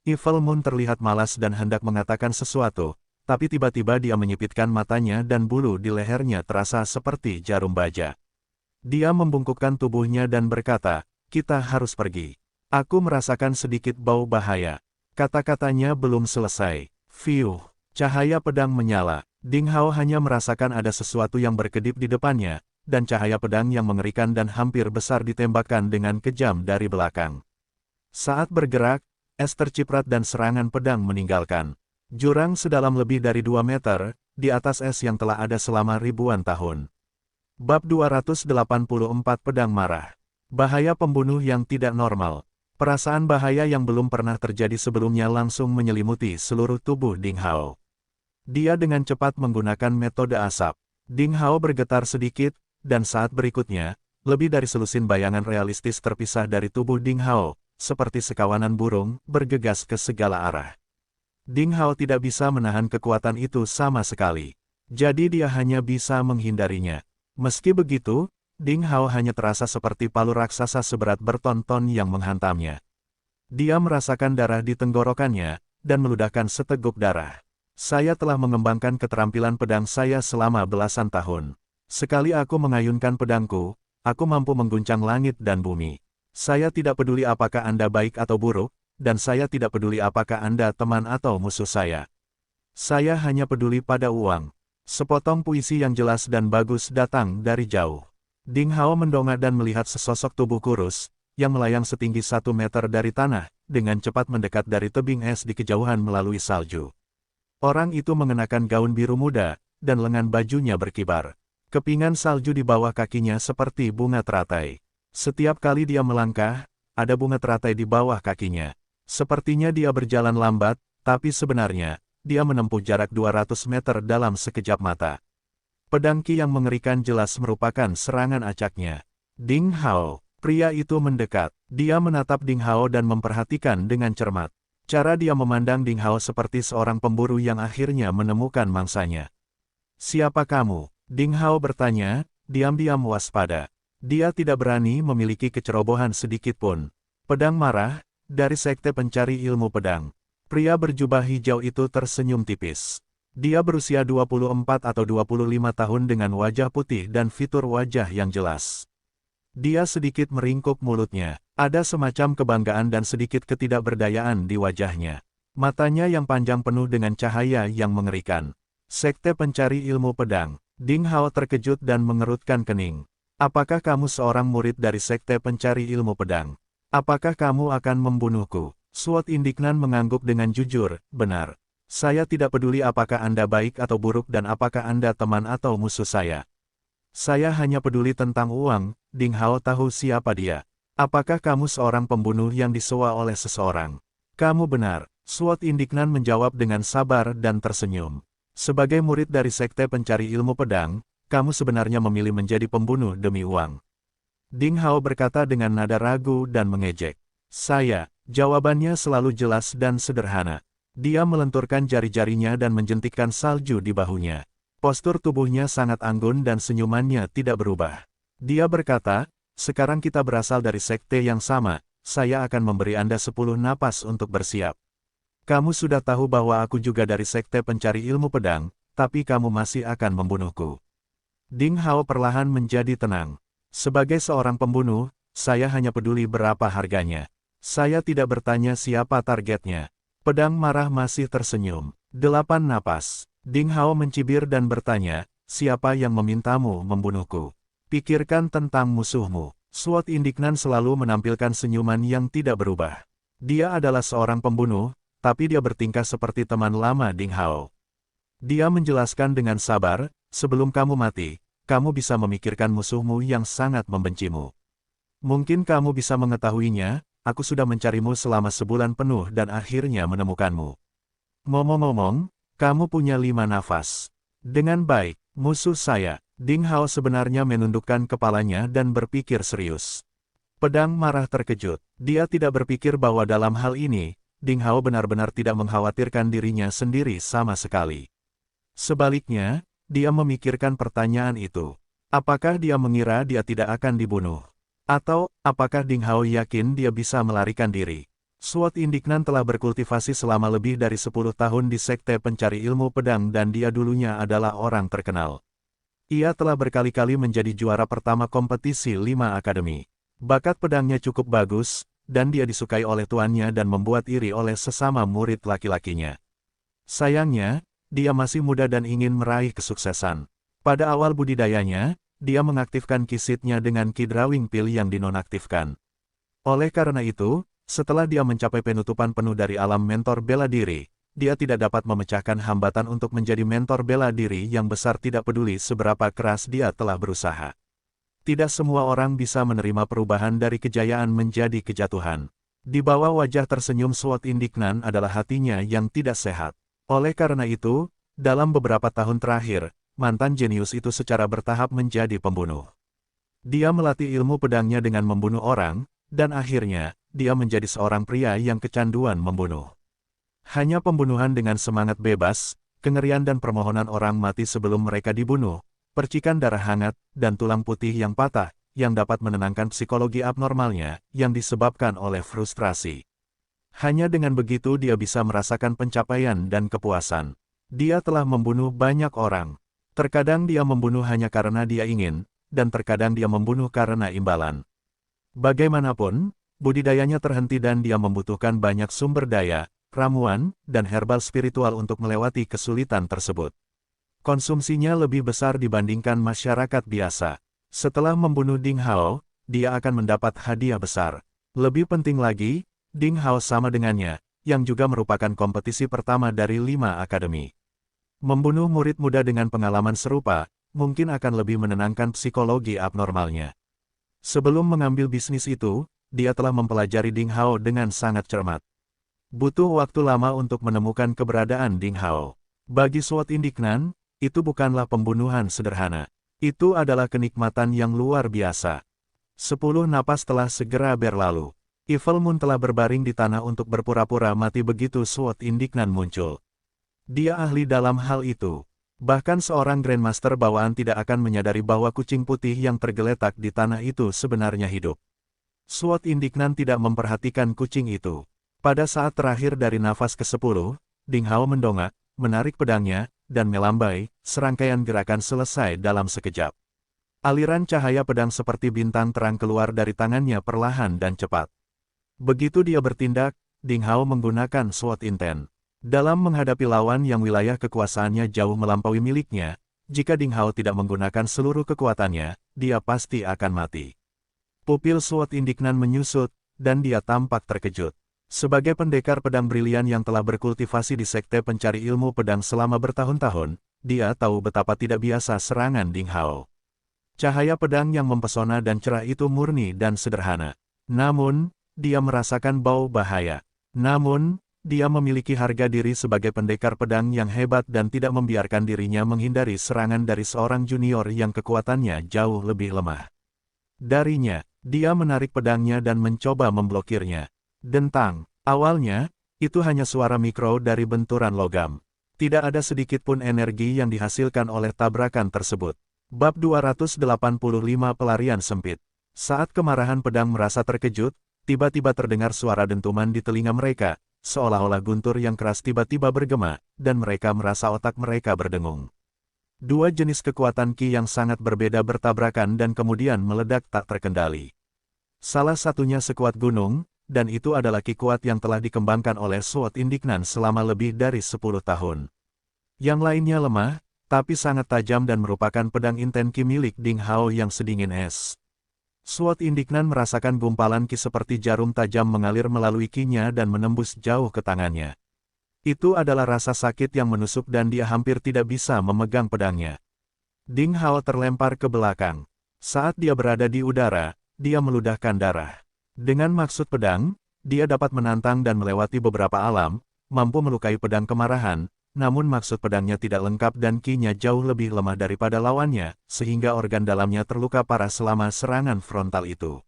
Evil Moon terlihat malas dan hendak mengatakan sesuatu. Tapi tiba-tiba dia menyipitkan matanya dan bulu di lehernya terasa seperti jarum baja. Dia membungkukkan tubuhnya dan berkata, kita harus pergi. Aku merasakan sedikit bau bahaya. Kata-katanya belum selesai. Fiuh, cahaya pedang menyala. Ding Hao hanya merasakan ada sesuatu yang berkedip di depannya, dan cahaya pedang yang mengerikan dan hampir besar ditembakkan dengan kejam dari belakang. Saat bergerak, es terciprat dan serangan pedang meninggalkan. Jurang sedalam lebih dari 2 meter, di atas es yang telah ada selama ribuan tahun. Bab 284 Pedang Marah. Bahaya pembunuh yang tidak normal. Perasaan bahaya yang belum pernah terjadi sebelumnya langsung menyelimuti seluruh tubuh Ding Hao. Dia dengan cepat menggunakan metode asap. Ding Hao bergetar sedikit, dan saat berikutnya, lebih dari selusin bayangan realistis terpisah dari tubuh Ding Hao, seperti sekawanan burung, bergegas ke segala arah. Ding Hao tidak bisa menahan kekuatan itu sama sekali. Jadi dia hanya bisa menghindarinya. Meski begitu, Ding Hao hanya terasa seperti palu raksasa seberat berton-ton yang menghantamnya. Dia merasakan darah di tenggorokannya, dan meludahkan seteguk darah. Saya telah mengembangkan keterampilan pedang saya selama belasan tahun. Sekali aku mengayunkan pedangku, aku mampu mengguncang langit dan bumi. Saya tidak peduli apakah Anda baik atau buruk, dan saya tidak peduli apakah Anda teman atau musuh saya. Saya hanya peduli pada uang. Sepotong puisi yang jelas dan bagus datang dari jauh. Ding Hao mendongak dan melihat sesosok tubuh kurus, yang melayang setinggi 1 meter dari tanah, dengan cepat mendekat dari tebing es di kejauhan melalui salju. Orang itu mengenakan gaun biru muda, dan lengan bajunya berkibar. Kepingan salju di bawah kakinya seperti bunga teratai. Setiap kali dia melangkah, ada bunga teratai di bawah kakinya. Sepertinya dia berjalan lambat, tapi sebenarnya, dia menempuh jarak 200 meter dalam sekejap mata. Pedang Qi yang mengerikan jelas merupakan serangan acaknya. Ding Hao, pria itu mendekat. Dia menatap Ding Hao dan memperhatikan dengan cermat. Cara dia memandang Ding Hao seperti seorang pemburu yang akhirnya menemukan mangsanya. "Siapa kamu?" Ding Hao bertanya, diam-diam waspada. Dia tidak berani memiliki kecerobohan sedikit pun. Pedang marah, dari Sekte Pencari Ilmu Pedang. Pria berjubah hijau itu tersenyum tipis. Dia berusia 24 atau 25 tahun dengan wajah putih dan fitur wajah yang jelas. Dia sedikit meringkuk mulutnya. Ada semacam kebanggaan dan sedikit ketidakberdayaan di wajahnya. Matanya yang panjang penuh dengan cahaya yang mengerikan. Sekte Pencari Ilmu Pedang. Ding Hao terkejut dan mengerutkan kening. "Apakah kamu seorang murid dari Sekte Pencari Ilmu Pedang? Apakah kamu akan membunuhku?" Suot Indiknan mengangguk dengan jujur, "Benar. Saya tidak peduli apakah Anda baik atau buruk dan apakah Anda teman atau musuh saya. Saya hanya peduli tentang uang." Ding Hao tahu siapa dia. "Apakah kamu seorang pembunuh yang disewa oleh seseorang?" "Kamu benar." Suot Indiknan menjawab dengan sabar dan tersenyum. "Sebagai murid dari Sekte Pencari Ilmu Pedang, kamu sebenarnya memilih menjadi pembunuh demi uang." Ding Hao berkata dengan nada ragu dan mengejek. "Saya." Jawabannya selalu jelas dan sederhana. Dia melenturkan jari-jarinya dan menjentikkan salju di bahunya. Postur tubuhnya sangat anggun dan senyumannya tidak berubah. Dia berkata, "Sekarang kita berasal dari sekte yang sama, saya akan memberi Anda 10 napas untuk bersiap. Kamu sudah tahu bahwa aku juga dari Sekte Pencari Ilmu Pedang, tapi kamu masih akan membunuhku." Ding Hao perlahan menjadi tenang. "Sebagai seorang pembunuh, saya hanya peduli berapa harganya. Saya tidak bertanya siapa targetnya." Pedang marah masih tersenyum. 8 napas. Ding Hao mencibir dan bertanya, "Siapa yang memintamu membunuhku? Pikirkan tentang musuhmu." Suot Indiknan selalu menampilkan senyuman yang tidak berubah. Dia adalah seorang pembunuh, tapi dia bertingkah seperti teman lama Ding Hao. Dia menjelaskan dengan sabar, "Sebelum kamu mati, kamu bisa memikirkan musuhmu yang sangat membencimu. Mungkin kamu bisa mengetahuinya. Aku sudah mencarimu selama sebulan penuh dan akhirnya menemukanmu. Ngomong-ngomong, kamu punya 5 nafas. Dengan baik, musuh saya." Ding Hao sebenarnya menundukkan kepalanya dan berpikir serius. Pedang marah terkejut. Dia tidak berpikir bahwa dalam hal ini, Ding Hao benar-benar tidak mengkhawatirkan dirinya sendiri sama sekali. Sebaliknya, dia memikirkan pertanyaan itu. Apakah dia mengira dia tidak akan dibunuh? Atau, apakah Ding Hao yakin dia bisa melarikan diri? Suot Indiknan telah berkultivasi selama lebih dari 10 tahun di Sekte Pencari Ilmu Pedang dan dia dulunya adalah orang terkenal. Ia telah berkali-kali menjadi juara pertama kompetisi 5 akademi. Bakat pedangnya cukup bagus, dan dia disukai oleh tuannya dan membuat iri oleh sesama murid laki-lakinya. Sayangnya, dia masih muda dan ingin meraih kesuksesan. Pada awal budidayanya, dia mengaktifkan kisitnya dengan Ki Drawing Pil yang dinonaktifkan. Oleh karena itu, setelah dia mencapai penutupan penuh dari alam mentor bela diri, dia tidak dapat memecahkan hambatan untuk menjadi mentor bela diri yang besar tidak peduli seberapa keras dia telah berusaha. Tidak semua orang bisa menerima perubahan dari kejayaan menjadi kejatuhan. Di bawah wajah tersenyum Suot Indiknan adalah hatinya yang tidak sehat. Oleh karena itu, dalam beberapa tahun terakhir, mantan jenius itu secara bertahap menjadi pembunuh. Dia melatih ilmu pedangnya dengan membunuh orang, dan akhirnya, dia menjadi seorang pria yang kecanduan membunuh. Hanya pembunuhan dengan semangat bebas, kengerian dan permohonan orang mati sebelum mereka dibunuh, percikan darah hangat, dan tulang putih yang patah, yang dapat menenangkan psikologi abnormalnya, yang disebabkan oleh frustrasi. Hanya dengan begitu dia bisa merasakan pencapaian dan kepuasan. Dia telah membunuh banyak orang. Terkadang dia membunuh hanya karena dia ingin, dan terkadang dia membunuh karena imbalan. Bagaimanapun, budidayanya terhenti dan dia membutuhkan banyak sumber daya, ramuan, dan herbal spiritual untuk melewati kesulitan tersebut. Konsumsinya lebih besar dibandingkan masyarakat biasa. Setelah membunuh Ding Hao, dia akan mendapat hadiah besar. Lebih penting lagi, Ding Hao sama dengannya, yang juga merupakan kompetisi pertama dari 5 akademi. Membunuh murid muda dengan pengalaman serupa, mungkin akan lebih menenangkan psikologi abnormalnya. Sebelum mengambil bisnis itu, dia telah mempelajari Ding Hao dengan sangat cermat. Butuh waktu lama untuk menemukan keberadaan Ding Hao. Bagi SWAT Indiknan, itu bukanlah pembunuhan sederhana. Itu adalah kenikmatan yang luar biasa. 10 napas telah segera berlalu. Evil Moon telah berbaring di tanah untuk berpura-pura mati begitu SWAT Indiknan muncul. Dia ahli dalam hal itu. Bahkan seorang Grandmaster bawaan tidak akan menyadari bahwa kucing putih yang tergeletak di tanah itu sebenarnya hidup. SWAT Indiknan tidak memperhatikan kucing itu. Pada saat terakhir dari nafas ke-10, Ding Hao mendongak, menarik pedangnya, dan melambai, serangkaian gerakan selesai dalam sekejap. Aliran cahaya pedang seperti bintang terang keluar dari tangannya perlahan dan cepat. Begitu dia bertindak, Ding Hao menggunakan SWAT Intent. Dalam menghadapi lawan yang wilayah kekuasaannya jauh melampaui miliknya, jika Ding Hao tidak menggunakan seluruh kekuatannya, dia pasti akan mati. Pupil SWAT Indiknan menyusut, dan dia tampak terkejut. Sebagai pendekar pedang brilian yang telah berkultivasi di Sekte Pencari Ilmu Pedang selama bertahun-tahun, dia tahu betapa tidak biasa serangan Ding Hao. Cahaya pedang yang mempesona dan cerah itu murni dan sederhana. Namun, dia merasakan bau bahaya. Namun, dia memiliki harga diri sebagai pendekar pedang yang hebat dan tidak membiarkan dirinya menghindari serangan dari seorang junior yang kekuatannya jauh lebih lemah. Darinya, dia menarik pedangnya dan mencoba memblokirnya. Dentang. Awalnya, itu hanya suara mikro dari benturan logam. Tidak ada sedikit pun energi yang dihasilkan oleh tabrakan tersebut. Bab 285 Pelarian Sempit. Saat kemarahan pedang merasa terkejut, tiba-tiba terdengar suara dentuman di telinga mereka, seolah-olah guntur yang keras tiba-tiba bergema, dan mereka merasa otak mereka berdengung. Dua jenis kekuatan Qi yang sangat berbeda bertabrakan dan kemudian meledak tak terkendali. Salah satunya sekuat gunung, dan itu adalah Qi kuat yang telah dikembangkan oleh SWAT Indiknan selama lebih dari 10 tahun. Yang lainnya lemah, tapi sangat tajam dan merupakan pedang inten Qi milik Ding Hao yang sedingin es. SWAT Indiknan merasakan gumpalan Qi seperti jarum tajam mengalir melalui Qi-nya dan menembus jauh ke tangannya. Itu adalah rasa sakit yang menusuk dan dia hampir tidak bisa memegang pedangnya. Ding Hao terlempar ke belakang. Saat dia berada di udara, dia meludahkan darah. Dengan maksud pedang, dia dapat menantang dan melewati beberapa alam, mampu melukai pedang kemarahan, namun maksud pedangnya tidak lengkap dan Qi-nya jauh lebih lemah daripada lawannya, sehingga organ dalamnya terluka parah selama serangan frontal itu.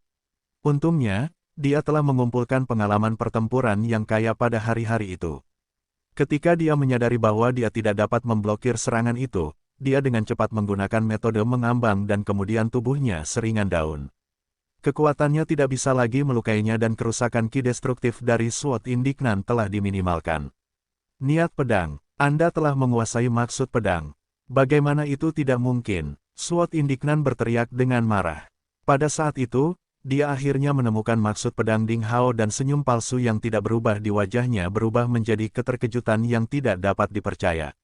Untungnya, dia telah mengumpulkan pengalaman pertempuran yang kaya pada hari-hari itu. Ketika dia menyadari bahwa dia tidak dapat memblokir serangan itu, dia dengan cepat menggunakan metode mengambang dan kemudian tubuhnya seringan daun. Kekuatannya tidak bisa lagi melukainya dan kerusakan Qi destruktif dari SWAT Indiknan telah diminimalkan. Niat pedang. Anda telah menguasai maksud pedang. Bagaimana itu tidak mungkin? SWAT Indiknan berteriak dengan marah. Pada saat itu, dia akhirnya menemukan maksud pedang Ding Hao dan senyum palsu yang tidak berubah di wajahnya berubah menjadi keterkejutan yang tidak dapat dipercaya.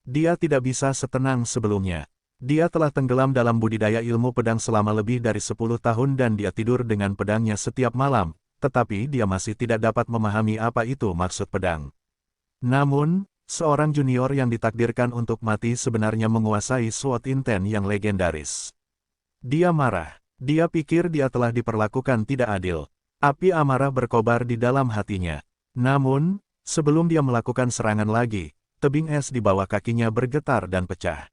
Dia tidak bisa setenang sebelumnya. Dia telah tenggelam dalam budidaya ilmu pedang selama lebih dari 10 tahun dan dia tidur dengan pedangnya setiap malam, tetapi dia masih tidak dapat memahami apa itu maksud pedang. Namun, seorang junior yang ditakdirkan untuk mati sebenarnya menguasai SWAT Intent yang legendaris. Dia marah. Dia pikir dia telah diperlakukan tidak adil. Api amarah berkobar di dalam hatinya. Namun, sebelum dia melakukan serangan lagi, tebing es di bawah kakinya bergetar dan pecah.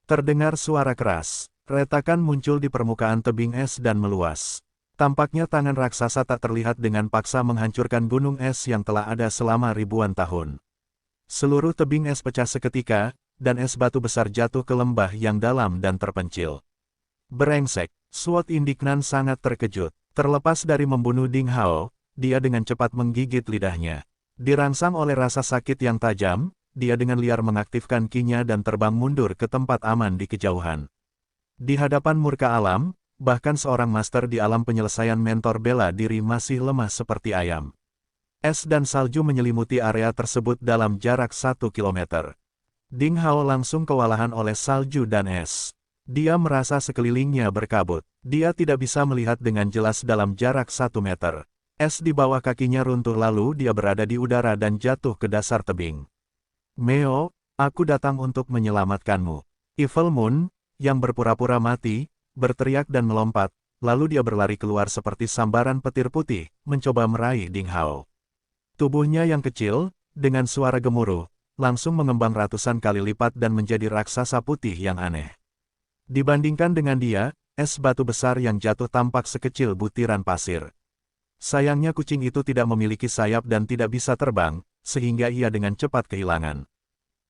Terdengar suara keras. Retakan muncul di permukaan tebing es dan meluas. Tampaknya tangan raksasa tak terlihat dengan paksa menghancurkan gunung es yang telah ada selama ribuan tahun. Seluruh tebing es pecah seketika, dan es batu besar jatuh ke lembah yang dalam dan terpencil. Brengsek, SWAT Indiknan sangat terkejut. Terlepas dari membunuh Ding Hao, dia dengan cepat menggigit lidahnya. Dirangsang oleh rasa sakit yang tajam, dia dengan liar mengaktifkan Qi-nya dan terbang mundur ke tempat aman di kejauhan. Di hadapan murka alam, bahkan seorang master di alam penyelesaian mentor bela diri masih lemah seperti ayam. Es dan salju menyelimuti area tersebut dalam jarak 1 kilometer. Ding Hao langsung kewalahan oleh salju dan es. Dia merasa sekelilingnya berkabut. Dia tidak bisa melihat dengan jelas dalam jarak 1 meter. Es di bawah kakinya runtuh lalu dia berada di udara dan jatuh ke dasar tebing. Meo, aku datang untuk menyelamatkanmu. Evil Moon, yang berpura-pura mati, berteriak dan melompat, lalu dia berlari keluar seperti sambaran petir putih, mencoba meraih Ding Hao. Tubuhnya yang kecil, dengan suara gemuruh, langsung mengembang ratusan kali lipat dan menjadi raksasa putih yang aneh. Dibandingkan dengan dia, es batu besar yang jatuh tampak sekecil butiran pasir. Sayangnya kucing itu tidak memiliki sayap dan tidak bisa terbang, sehingga ia dengan cepat kehilangan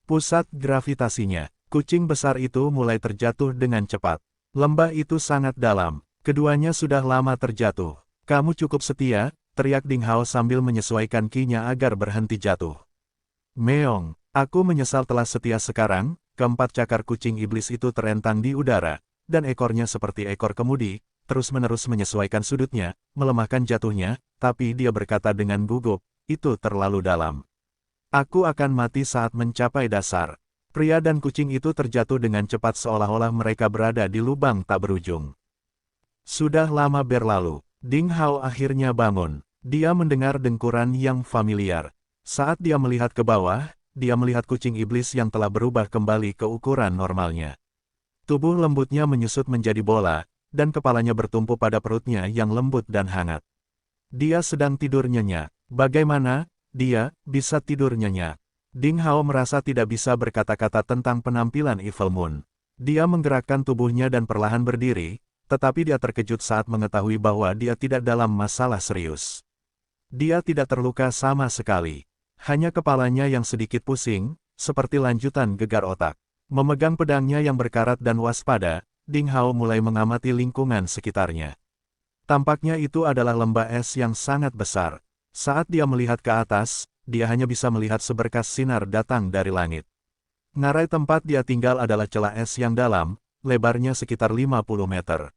pusat gravitasinya. Kucing besar itu mulai terjatuh dengan cepat. Lembah itu sangat dalam. Keduanya sudah lama terjatuh. Kamu cukup setia, teriak Ding Hao sambil menyesuaikan kinya agar berhenti jatuh. Meong, aku menyesal telah setia sekarang. Keempat cakar kucing iblis itu terentang di udara, dan ekornya seperti ekor kemudi, terus-menerus menyesuaikan sudutnya, melemahkan jatuhnya, tapi dia berkata dengan gugup, itu terlalu dalam. Aku akan mati saat mencapai dasar. Pria dan kucing itu terjatuh dengan cepat seolah-olah mereka berada di lubang tak berujung. Sudah lama berlalu, Ding Hao akhirnya bangun. Dia mendengar dengkuran yang familiar. Saat dia melihat ke bawah, dia melihat kucing iblis yang telah berubah kembali ke ukuran normalnya. Tubuh lembutnya menyusut menjadi bola, dan kepalanya bertumpu pada perutnya yang lembut dan hangat. Dia sedang tidur nyenyak. Bagaimana dia bisa tidur nyenyak? Ding Hao merasa tidak bisa berkata-kata tentang penampilan Evil Moon. Dia menggerakkan tubuhnya dan perlahan berdiri, tetapi dia terkejut saat mengetahui bahwa dia tidak dalam masalah serius. Dia tidak terluka sama sekali. Hanya kepalanya yang sedikit pusing, seperti lanjutan gegar otak. Memegang pedangnya yang berkarat dan waspada, Ding Hao mulai mengamati lingkungan sekitarnya. Tampaknya itu adalah lembah es yang sangat besar. Saat dia melihat ke atas, dia hanya bisa melihat seberkas sinar datang dari langit. Ngarai tempat dia tinggal adalah celah es yang dalam, lebarnya sekitar 50 meter.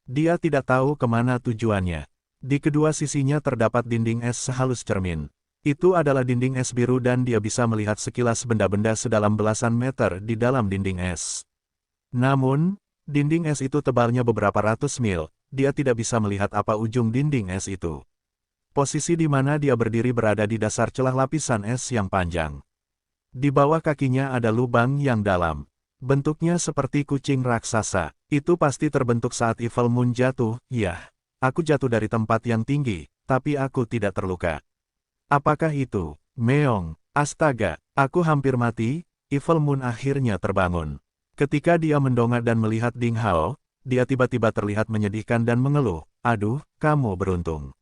Dia tidak tahu kemana tujuannya. Di kedua sisinya terdapat dinding es sehalus cermin. Itu adalah dinding es biru dan dia bisa melihat sekilas benda-benda sedalam belasan meter di dalam dinding es. Namun, dinding es itu tebalnya beberapa ratus mil, dia tidak bisa melihat apa ujung dinding es itu. Posisi di mana dia berdiri berada di dasar celah lapisan es yang panjang. Di bawah kakinya ada lubang yang dalam. Bentuknya seperti kucing raksasa. Itu pasti terbentuk saat Evil Moon jatuh. Yah, aku jatuh dari tempat yang tinggi, tapi aku tidak terluka. Apakah itu? Meong, astaga, aku hampir mati. Evil Moon akhirnya terbangun. Ketika dia mendongak dan melihat Ding Hao, dia tiba-tiba terlihat menyedihkan dan mengeluh. Aduh, kamu beruntung.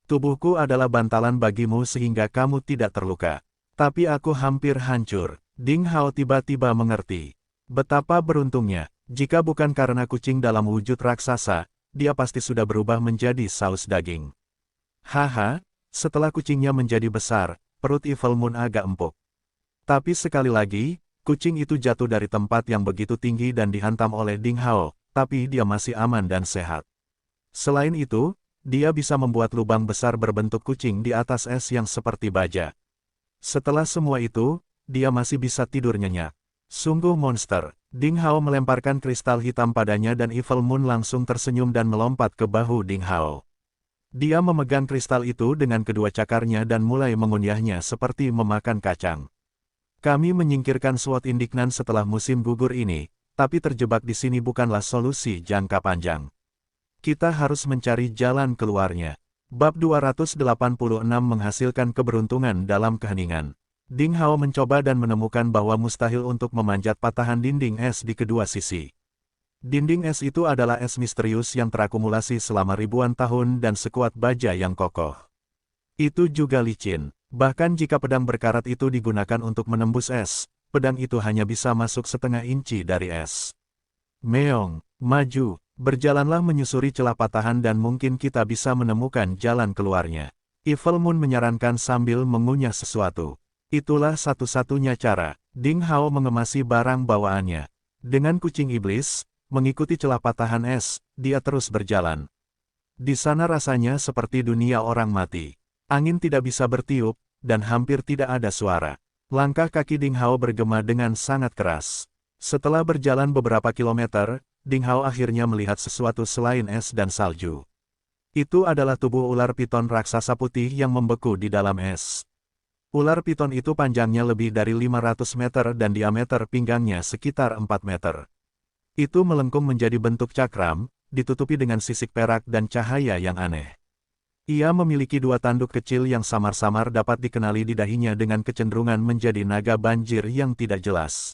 Tubuhku adalah bantalan bagimu sehingga kamu tidak terluka. Tapi aku hampir hancur. Ding Hao tiba-tiba mengerti. Betapa beruntungnya, jika bukan karena kucing dalam wujud raksasa, dia pasti sudah berubah menjadi saus daging. Haha, setelah kucingnya menjadi besar, perut Evil Moon agak empuk. Tapi sekali lagi, kucing itu jatuh dari tempat yang begitu tinggi dan dihantam oleh Ding Hao, tapi dia masih aman dan sehat. Selain itu, dia bisa membuat lubang besar berbentuk kucing di atas es yang seperti baja. Setelah semua itu, dia masih bisa tidur nyenyak. Sungguh monster. Ding Hao melemparkan kristal hitam padanya dan Evil Moon langsung tersenyum dan melompat ke bahu Ding Hao. Dia memegang kristal itu dengan kedua cakarnya dan mulai mengunyahnya seperti memakan kacang. Kami menyingkirkan SWOT indignan setelah musim gugur ini, tapi terjebak di sini bukanlah solusi jangka panjang. Kita harus mencari jalan keluarnya. Bab 286 menghasilkan keberuntungan dalam keheningan. Ding Hao mencoba dan menemukan bahwa mustahil untuk memanjat patahan dinding es di kedua sisi. Dinding es itu adalah es misterius yang terakumulasi selama ribuan tahun dan sekuat baja yang kokoh. Itu juga licin. Bahkan jika pedang berkarat itu digunakan untuk menembus es, pedang itu hanya bisa masuk setengah inci dari es. Meong, maju. Berjalanlah menyusuri celah patahan dan mungkin kita bisa menemukan jalan keluarnya. Evil Moon menyarankan sambil mengunyah sesuatu. Itulah satu-satunya cara. Ding Hao mengemasi barang bawaannya. Dengan kucing iblis, mengikuti celah patahan es, dia terus berjalan. Di sana rasanya seperti dunia orang mati. Angin tidak bisa bertiup, dan hampir tidak ada suara. Langkah kaki Ding Hao bergema dengan sangat keras. Setelah berjalan beberapa kilometer, Ding Hao akhirnya melihat sesuatu selain es dan salju. Itu adalah tubuh ular piton raksasa putih yang membeku di dalam es. Ular piton itu panjangnya lebih dari 500 meter dan diameter pinggangnya sekitar 4 meter. Itu melengkung menjadi bentuk cakram, ditutupi dengan sisik perak dan cahaya yang aneh. Ia memiliki dua tanduk kecil yang samar-samar dapat dikenali di dahinya dengan kecenderungan menjadi naga banjir yang tidak jelas.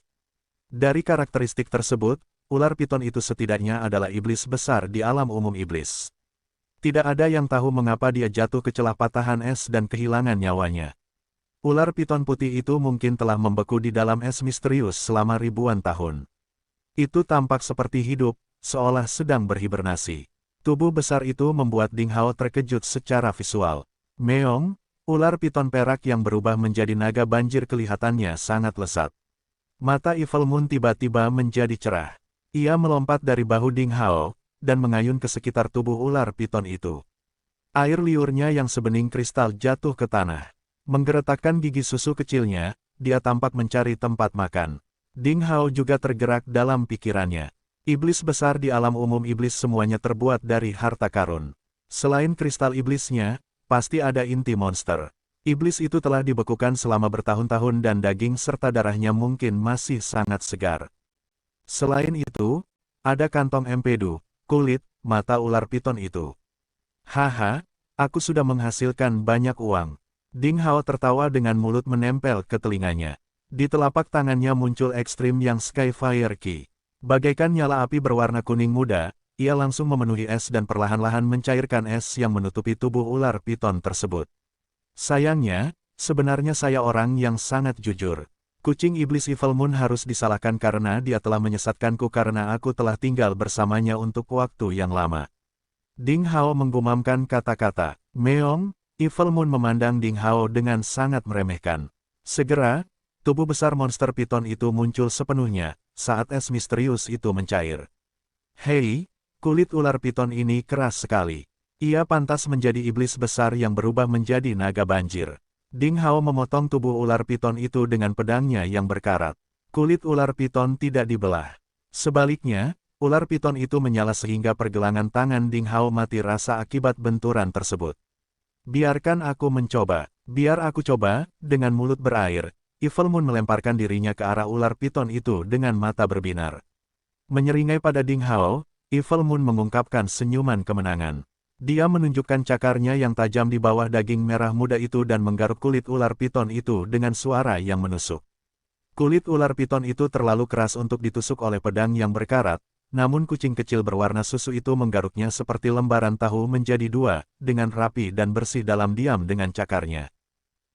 Dari karakteristik tersebut, ular piton itu setidaknya adalah iblis besar di alam umum iblis. Tidak ada yang tahu mengapa dia jatuh ke celah patahan es dan kehilangan nyawanya. Ular piton putih itu mungkin telah membeku di dalam es misterius selama ribuan tahun. Itu tampak seperti hidup, seolah sedang berhibernasi. Tubuh besar itu membuat Ding Hao terkejut secara visual. Meong, ular piton perak yang berubah menjadi naga banjir kelihatannya sangat lesat. Mata Evil Moon tiba-tiba menjadi cerah. Ia melompat dari bahu Ding Hao, dan mengayun ke sekitar tubuh ular piton itu. Air liurnya yang sebening kristal jatuh ke tanah. Menggeretakkan gigi susu kecilnya, dia tampak mencari tempat makan. Ding Hao juga tergerak dalam pikirannya. Iblis besar di alam umum iblis semuanya terbuat dari harta karun. Selain kristal iblisnya, pasti ada inti monster. Iblis itu telah dibekukan selama bertahun-tahun dan daging serta darahnya mungkin masih sangat segar. Selain itu, ada kantong empedu, kulit, mata ular piton itu. Haha, aku sudah menghasilkan banyak uang. Ding Hao tertawa dengan mulut menempel ke telinganya. Di telapak tangannya muncul ekstrim yang Skyfire Key. Bagaikan nyala api berwarna kuning muda, ia langsung memenuhi es dan perlahan-lahan mencairkan es yang menutupi tubuh ular piton tersebut. Sayangnya, sebenarnya saya orang yang sangat jujur. Kucing iblis Evil Moon harus disalahkan karena dia telah menyesatkanku karena aku telah tinggal bersamanya untuk waktu yang lama. Ding Hao menggumamkan kata-kata. Meong, Evil Moon memandang Ding Hao dengan sangat meremehkan. Segera, tubuh besar monster piton itu muncul sepenuhnya, saat es misterius itu mencair. Hei, kulit ular piton ini keras sekali. Ia pantas menjadi iblis besar yang berubah menjadi naga banjir. Ding Hao memotong tubuh ular piton itu dengan pedangnya yang berkarat. Kulit ular piton tidak dibelah. Sebaliknya, ular piton itu menyala sehingga pergelangan tangan Ding Hao mati rasa akibat benturan tersebut. Biarkan aku mencoba. Biar aku coba, dengan mulut berair, Evil Moon melemparkan dirinya ke arah ular piton itu dengan mata berbinar. Menyeringai pada Ding Hao, Evil Moon mengungkapkan senyuman kemenangan. Dia menunjukkan cakarnya yang tajam di bawah daging merah muda itu dan menggaruk kulit ular piton itu dengan suara yang menusuk. Kulit ular piton itu terlalu keras untuk ditusuk oleh pedang yang berkarat, namun kucing kecil berwarna susu itu menggaruknya seperti lembaran tahu menjadi dua, dengan rapi dan bersih dalam diam dengan cakarnya.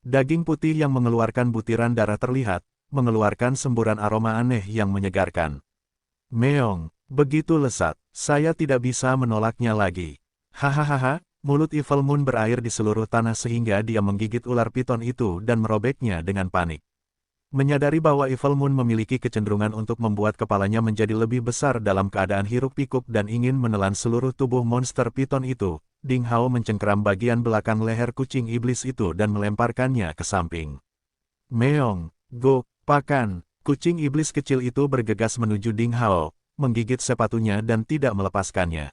Daging putih yang mengeluarkan butiran darah terlihat, mengeluarkan semburan aroma aneh yang menyegarkan. Meong, begitu lesat, saya tidak bisa menolaknya lagi. Hahaha, mulut Evil Moon berair di seluruh tanah sehingga dia menggigit ular piton itu dan merobeknya dengan panik. Menyadari bahwa Evil Moon memiliki kecenderungan untuk membuat kepalanya menjadi lebih besar dalam keadaan hiruk-pikuk dan ingin menelan seluruh tubuh monster piton itu, Ding Hao mencengkeram bagian belakang leher kucing iblis itu dan melemparkannya ke samping. Meong, go, pakan, kucing iblis kecil itu bergegas menuju Ding Hao, menggigit sepatunya dan tidak melepaskannya.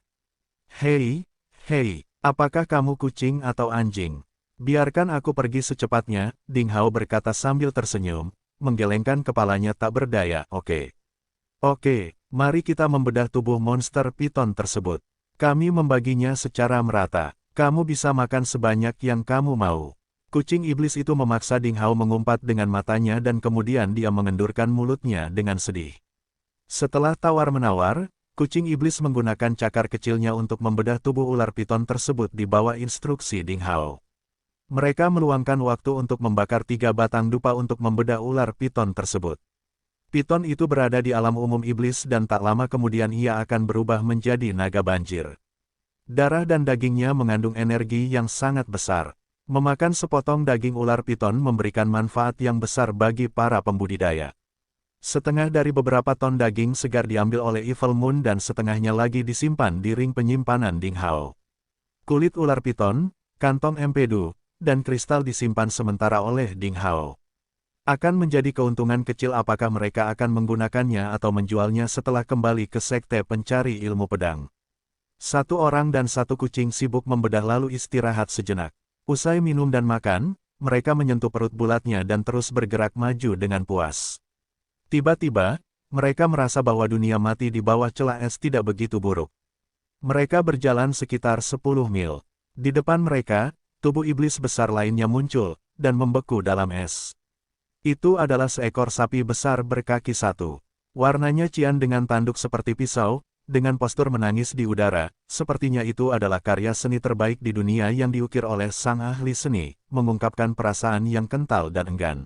Hei, hei, apakah kamu kucing atau anjing? Biarkan aku pergi secepatnya, Ding Hao berkata sambil tersenyum, menggelengkan kepalanya tak berdaya. Oke, mari kita membedah tubuh monster piton tersebut. Kami membaginya secara merata. Kamu bisa makan sebanyak yang kamu mau. Kucing iblis itu memaksa Ding Hao mengumpat dengan matanya dan kemudian dia mengendurkan mulutnya dengan sedih. Setelah tawar-menawar, kucing iblis menggunakan cakar kecilnya untuk membedah tubuh ular piton tersebut di bawah instruksi Ding Hao. Mereka meluangkan waktu untuk membakar 3 batang dupa untuk membedah ular piton tersebut. Piton itu berada di alam umum iblis dan tak lama kemudian ia akan berubah menjadi naga banjir. Darah dan dagingnya mengandung energi yang sangat besar. Memakan sepotong daging ular piton memberikan manfaat yang besar bagi para pembudidaya. Setengah dari beberapa ton daging segar diambil oleh Evil Moon dan setengahnya lagi disimpan di ring penyimpanan Ding Hao. Kulit ular piton, kantong empedu, dan kristal disimpan sementara oleh Ding Hao. Akan menjadi keuntungan kecil apakah mereka akan menggunakannya atau menjualnya setelah kembali ke sekte pencari ilmu pedang. Satu orang dan satu kucing sibuk membedah lalu istirahat sejenak. Usai minum dan makan, mereka menyentuh perut bulatnya dan terus bergerak maju dengan puas. Tiba-tiba, mereka merasa bahwa dunia mati di bawah celah es tidak begitu buruk. Mereka berjalan sekitar 10 mil. Di depan mereka, tubuh iblis besar lainnya muncul, dan membeku dalam es. Itu adalah seekor sapi besar berkaki satu. Warnanya cian dengan tanduk seperti pisau, dengan postur menangis di udara, sepertinya itu adalah karya seni terbaik di dunia yang diukir oleh sang ahli seni, mengungkapkan perasaan yang kental dan enggan.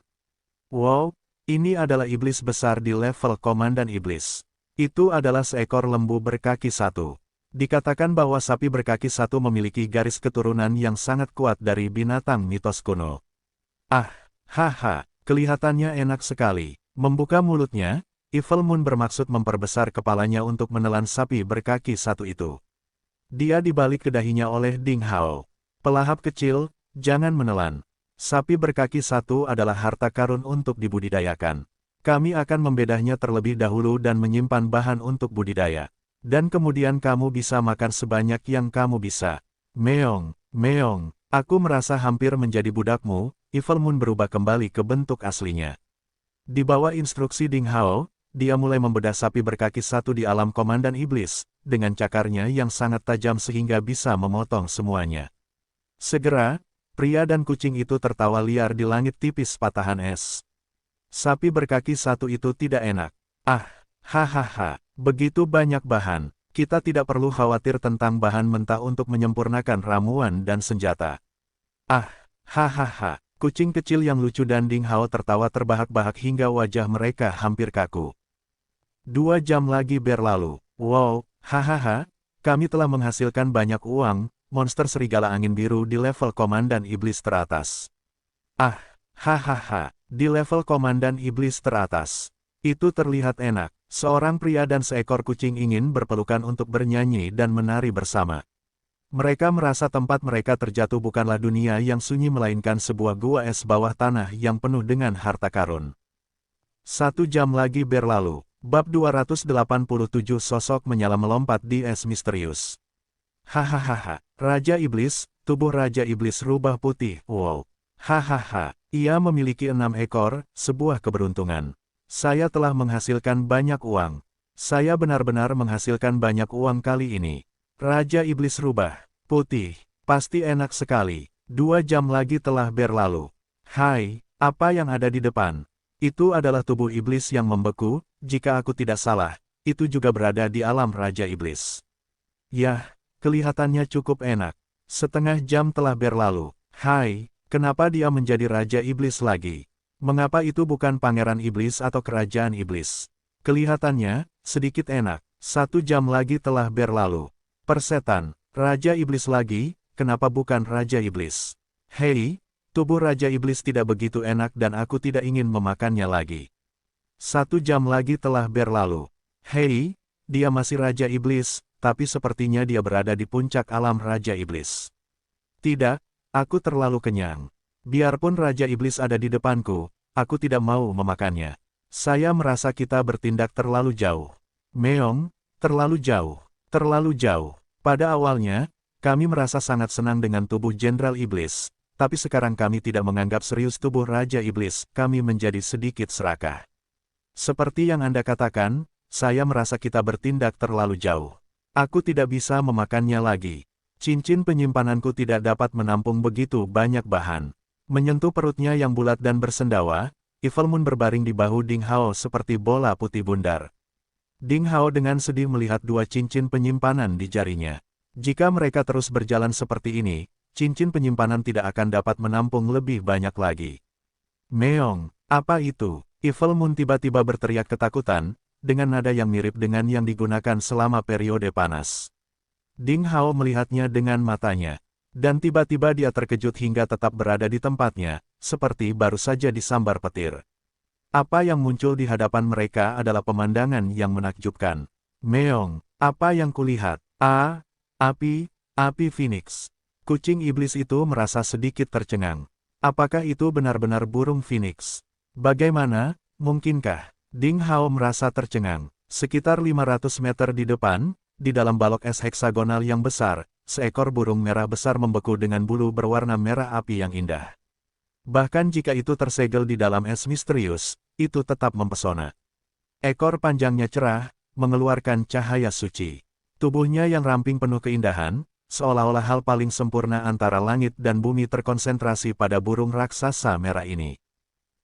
Wow, ini adalah iblis besar di level Komandan Iblis. Itu adalah seekor lembu berkaki satu. Dikatakan bahwa sapi berkaki satu memiliki garis keturunan yang sangat kuat dari binatang mitos kuno. Ah, haha, kelihatannya enak sekali. Membuka mulutnya, Evil Moon bermaksud memperbesar kepalanya untuk menelan sapi berkaki satu itu. Dia dibalik ke dahinya oleh Ding Hao. Pelahap kecil, jangan menelan. Sapi berkaki satu adalah harta karun untuk dibudidayakan. Kami akan membedahnya terlebih dahulu dan menyimpan bahan untuk budidaya. Dan kemudian kamu bisa makan sebanyak yang kamu bisa. Meong, meong, aku merasa hampir menjadi budakmu. Evil Moon berubah kembali ke bentuk aslinya. Di bawah instruksi Ding Hao, dia mulai membedah sapi berkaki satu di alam Komandan Iblis, dengan cakarnya yang sangat tajam sehingga bisa memotong semuanya. Segera, pria dan kucing itu tertawa liar di langit tipis patahan es. Sapi berkaki satu itu tidak enak. Ah, hahaha, begitu banyak bahan, kita tidak perlu khawatir tentang bahan mentah untuk menyempurnakan ramuan dan senjata. Ah, hahaha, kucing kecil yang lucu dan Ding Hao tertawa terbahak-bahak hingga wajah mereka hampir kaku. 2 jam lagi berlalu. Wow, hahaha, kami telah menghasilkan banyak uang, monster serigala angin biru di level Komandan Iblis teratas. Ah, hahaha, di level Komandan Iblis teratas. Itu terlihat enak. Seorang pria dan seekor kucing ingin berpelukan untuk bernyanyi dan menari bersama. Mereka merasa tempat mereka terjatuh bukanlah dunia yang sunyi melainkan sebuah gua es bawah tanah yang penuh dengan harta karun. 1 jam lagi berlalu. Bab 287 sosok menyala melompat di es misterius. Hahaha, Raja Iblis, tubuh Raja Iblis rubah putih, wow. Hahaha, ia memiliki 6 ekor, sebuah keberuntungan. Saya telah menghasilkan banyak uang. Saya benar-benar menghasilkan banyak uang kali ini. Raja Iblis rubah putih, pasti enak sekali. 2 jam lagi telah berlalu. Hai, apa yang ada di depan? Itu adalah tubuh iblis yang membeku, jika aku tidak salah, itu juga berada di alam Raja Iblis. Yah, kelihatannya cukup enak. Setengah jam telah berlalu. Hai, kenapa dia menjadi Raja Iblis lagi? Mengapa itu bukan Pangeran Iblis atau Kerajaan Iblis? Kelihatannya, sedikit enak. 1 jam lagi telah berlalu. Persetan, Raja Iblis lagi, kenapa bukan Raja Iblis? Hei, tubuh Raja Iblis tidak begitu enak dan aku tidak ingin memakannya lagi. 1 jam lagi telah berlalu. Hei, dia masih Raja Iblis, tapi sepertinya dia berada di puncak alam Raja Iblis. Tidak, aku terlalu kenyang. Biarpun Raja Iblis ada di depanku, aku tidak mau memakannya. Saya merasa kita bertindak terlalu jauh. Meong, terlalu jauh, terlalu jauh. Pada awalnya, kami merasa sangat senang dengan tubuh Jenderal Iblis. Tapi sekarang kami tidak menganggap serius tubuh Raja Iblis, kami menjadi sedikit serakah. Seperti yang Anda katakan, saya merasa kita bertindak terlalu jauh. Aku tidak bisa memakannya lagi. Cincin penyimpananku tidak dapat menampung begitu banyak bahan. Menyentuh perutnya yang bulat dan bersendawa, Evil Moon berbaring di bahu Ding Hao seperti bola putih bundar. Ding Hao dengan sedih melihat 2 cincin penyimpanan di jarinya. Jika mereka terus berjalan seperti ini, cincin penyimpanan tidak akan dapat menampung lebih banyak lagi. Meong, apa itu? Evil Moon tiba-tiba berteriak ketakutan, dengan nada yang mirip dengan yang digunakan selama periode panas. Ding Hao melihatnya dengan matanya, dan tiba-tiba dia terkejut hingga tetap berada di tempatnya, seperti baru saja disambar petir. Apa yang muncul di hadapan mereka adalah pemandangan yang menakjubkan. Meong, apa yang kulihat? Api Phoenix. Kucing iblis itu merasa sedikit tercengang. Apakah itu benar-benar burung Phoenix? Bagaimana, mungkinkah? Ding Hao merasa tercengang. Sekitar 500 meter di depan, di dalam balok es heksagonal yang besar, seekor burung merah besar membeku dengan bulu berwarna merah api yang indah. Bahkan jika itu tersegel di dalam es misterius, itu tetap mempesona. Ekor panjangnya cerah, mengeluarkan cahaya suci. Tubuhnya yang ramping penuh keindahan, seolah-olah hal paling sempurna antara langit dan bumi terkonsentrasi pada burung raksasa merah ini.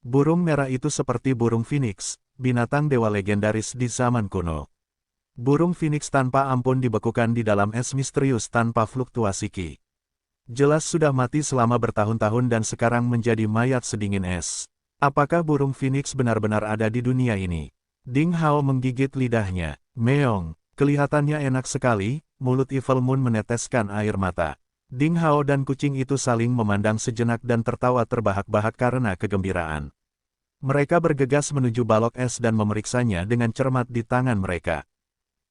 Burung merah itu seperti burung Phoenix, binatang dewa legendaris di zaman kuno. Burung Phoenix tanpa ampun dibekukan di dalam es misterius tanpa fluktuasi ki. Jelas sudah mati selama bertahun-tahun dan sekarang menjadi mayat sedingin es. Apakah burung Phoenix benar-benar ada di dunia ini? Ding Hao menggigit lidahnya. Meong, kelihatannya enak sekali, mulut Evil Moon meneteskan air mata. Ding Hao dan kucing itu saling memandang sejenak dan tertawa terbahak-bahak karena kegembiraan. Mereka bergegas menuju balok es dan memeriksanya dengan cermat di tangan mereka.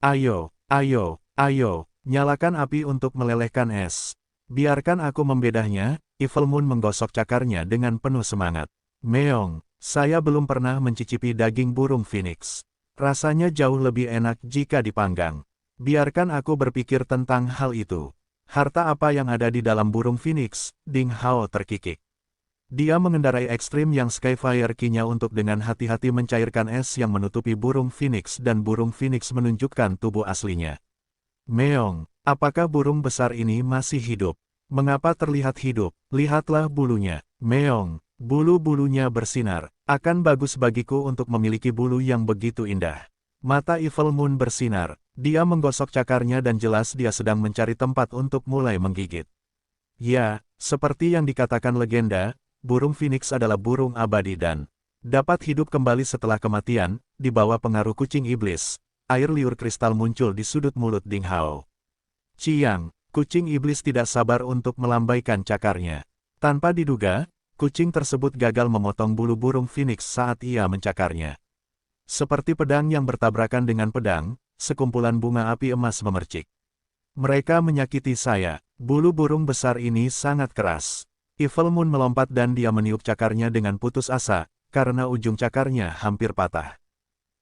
Ayo, ayo, ayo, nyalakan api untuk melelehkan es. Biarkan aku membedahnya, Evil Moon menggosok cakarnya dengan penuh semangat. Meong, saya belum pernah mencicipi daging burung Phoenix. Rasanya jauh lebih enak jika dipanggang. Biarkan aku berpikir tentang hal itu. Harta apa yang ada di dalam burung Phoenix? Ding Hao terkikik. Dia mengendarai ekstrim yang Skyfire Ki-nya untuk dengan hati-hati mencairkan es yang menutupi burung Phoenix dan burung Phoenix menunjukkan tubuh aslinya. Meong, apakah burung besar ini masih hidup? Mengapa terlihat hidup? Lihatlah bulunya. Meong, bulu-bulunya bersinar. Akan bagus bagiku untuk memiliki bulu yang begitu indah. Mata Evil Moon bersinar. Dia menggosok cakarnya dan jelas dia sedang mencari tempat untuk mulai menggigit. Ya, seperti yang dikatakan legenda, burung Phoenix adalah burung abadi dan dapat hidup kembali setelah kematian, di bawah pengaruh kucing iblis. Air liur kristal muncul di sudut mulut Ding Hao. Ciang, kucing iblis tidak sabar untuk melambaikan cakarnya. Tanpa diduga, kucing tersebut gagal memotong bulu burung Phoenix saat ia mencakarnya. Seperti pedang yang bertabrakan dengan pedang, sekumpulan bunga api emas memercik. Mereka menyakiti saya. Bulu burung besar ini sangat keras. Evil Moon melompat dan dia meniup cakarnya dengan putus asa, karena ujung cakarnya hampir patah.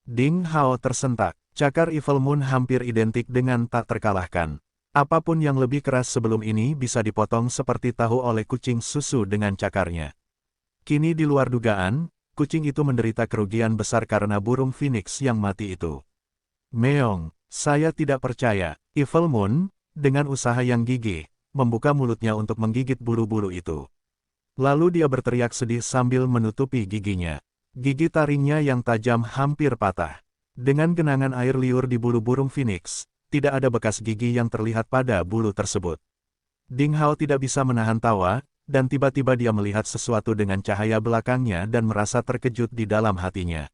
Ding Hao tersentak. Cakar Evil Moon hampir identik dengan tak terkalahkan. Apapun yang lebih keras sebelum ini bisa dipotong seperti tahu oleh kucing susu dengan cakarnya. Kini di luar dugaan, kucing itu menderita kerugian besar karena burung Phoenix yang mati itu. Meong, saya tidak percaya. Evil Moon, dengan usaha yang gigih, membuka mulutnya untuk menggigit bulu-bulu itu. Lalu dia berteriak sedih sambil menutupi giginya. Gigi taringnya yang tajam hampir patah. Dengan genangan air liur di bulu burung Phoenix, tidak ada bekas gigi yang terlihat pada bulu tersebut. Ding Hao tidak bisa menahan tawa, dan tiba-tiba dia melihat sesuatu dengan cahaya belakangnya dan merasa terkejut di dalam hatinya.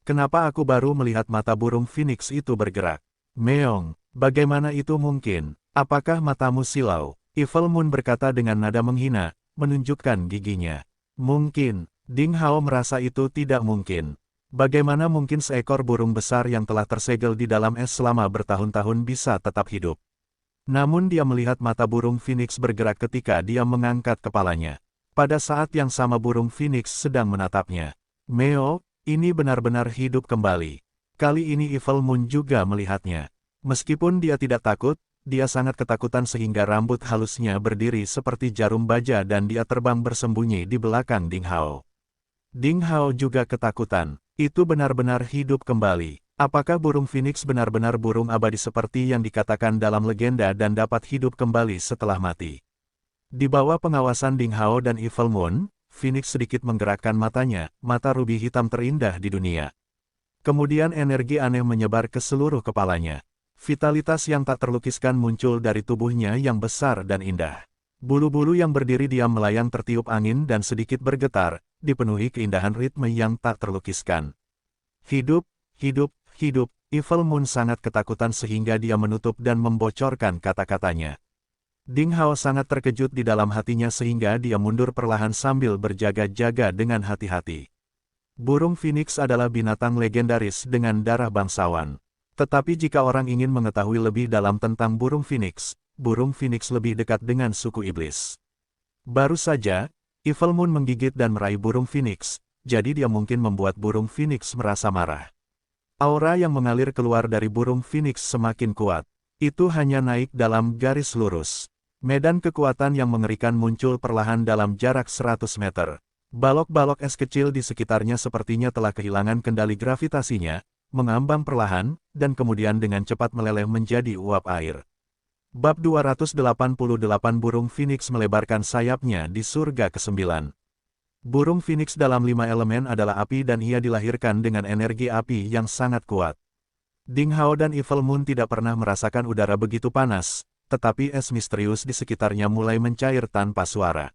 Kenapa aku baru melihat mata burung Phoenix itu bergerak? Meong, bagaimana itu mungkin? Apakah matamu silau? Evil Moon berkata dengan nada menghina, menunjukkan giginya. Mungkin, Ding Hao merasa itu tidak mungkin. Bagaimana mungkin seekor burung besar yang telah tersegel di dalam es selama bertahun-tahun bisa tetap hidup? Namun dia melihat mata burung Phoenix bergerak ketika dia mengangkat kepalanya. Pada saat yang sama burung Phoenix sedang menatapnya. Meo, ini benar-benar hidup kembali. Kali ini Evil Moon juga melihatnya. Meskipun dia tidak takut, dia sangat ketakutan sehingga rambut halusnya berdiri seperti jarum baja dan dia terbang bersembunyi di belakang Ding Hao. Ding Hao juga ketakutan. Itu benar-benar hidup kembali. Apakah burung Phoenix benar-benar burung abadi seperti yang dikatakan dalam legenda dan dapat hidup kembali setelah mati? Di bawah pengawasan Ding Hao dan Evil Moon, Phoenix sedikit menggerakkan matanya, mata ruby hitam terindah di dunia. Kemudian energi aneh menyebar ke seluruh kepalanya. Vitalitas yang tak terlukiskan muncul dari tubuhnya yang besar dan indah. Bulu-bulu yang berdiri diam melayang tertiup angin dan sedikit bergetar, dipenuhi keindahan ritme yang tak terlukiskan. Hidup, hidup, hidup, Evil Moon sangat ketakutan sehingga dia menutup dan membocorkan kata-katanya. Ding Hao sangat terkejut di dalam hatinya sehingga dia mundur perlahan sambil berjaga-jaga dengan hati-hati. Burung Phoenix adalah binatang legendaris dengan darah bangsawan. Tetapi jika orang ingin mengetahui lebih dalam tentang burung Phoenix lebih dekat dengan suku iblis. Baru saja, Evil Moon menggigit dan meraih burung Phoenix, jadi dia mungkin membuat burung Phoenix merasa marah. Aura yang mengalir keluar dari burung Phoenix semakin kuat. Itu hanya naik dalam garis lurus. Medan kekuatan yang mengerikan muncul perlahan dalam jarak 100 meter. Balok-balok es kecil di sekitarnya sepertinya telah kehilangan kendali gravitasinya, mengambang perlahan, dan kemudian dengan cepat meleleh menjadi uap air. Bab 288 Burung Phoenix melebarkan sayapnya di surga ke-9. Burung Phoenix dalam 5 elemen adalah api dan ia dilahirkan dengan energi api yang sangat kuat. Ding Hao dan Evil Moon tidak pernah merasakan udara begitu panas, tetapi es misterius di sekitarnya mulai mencair tanpa suara.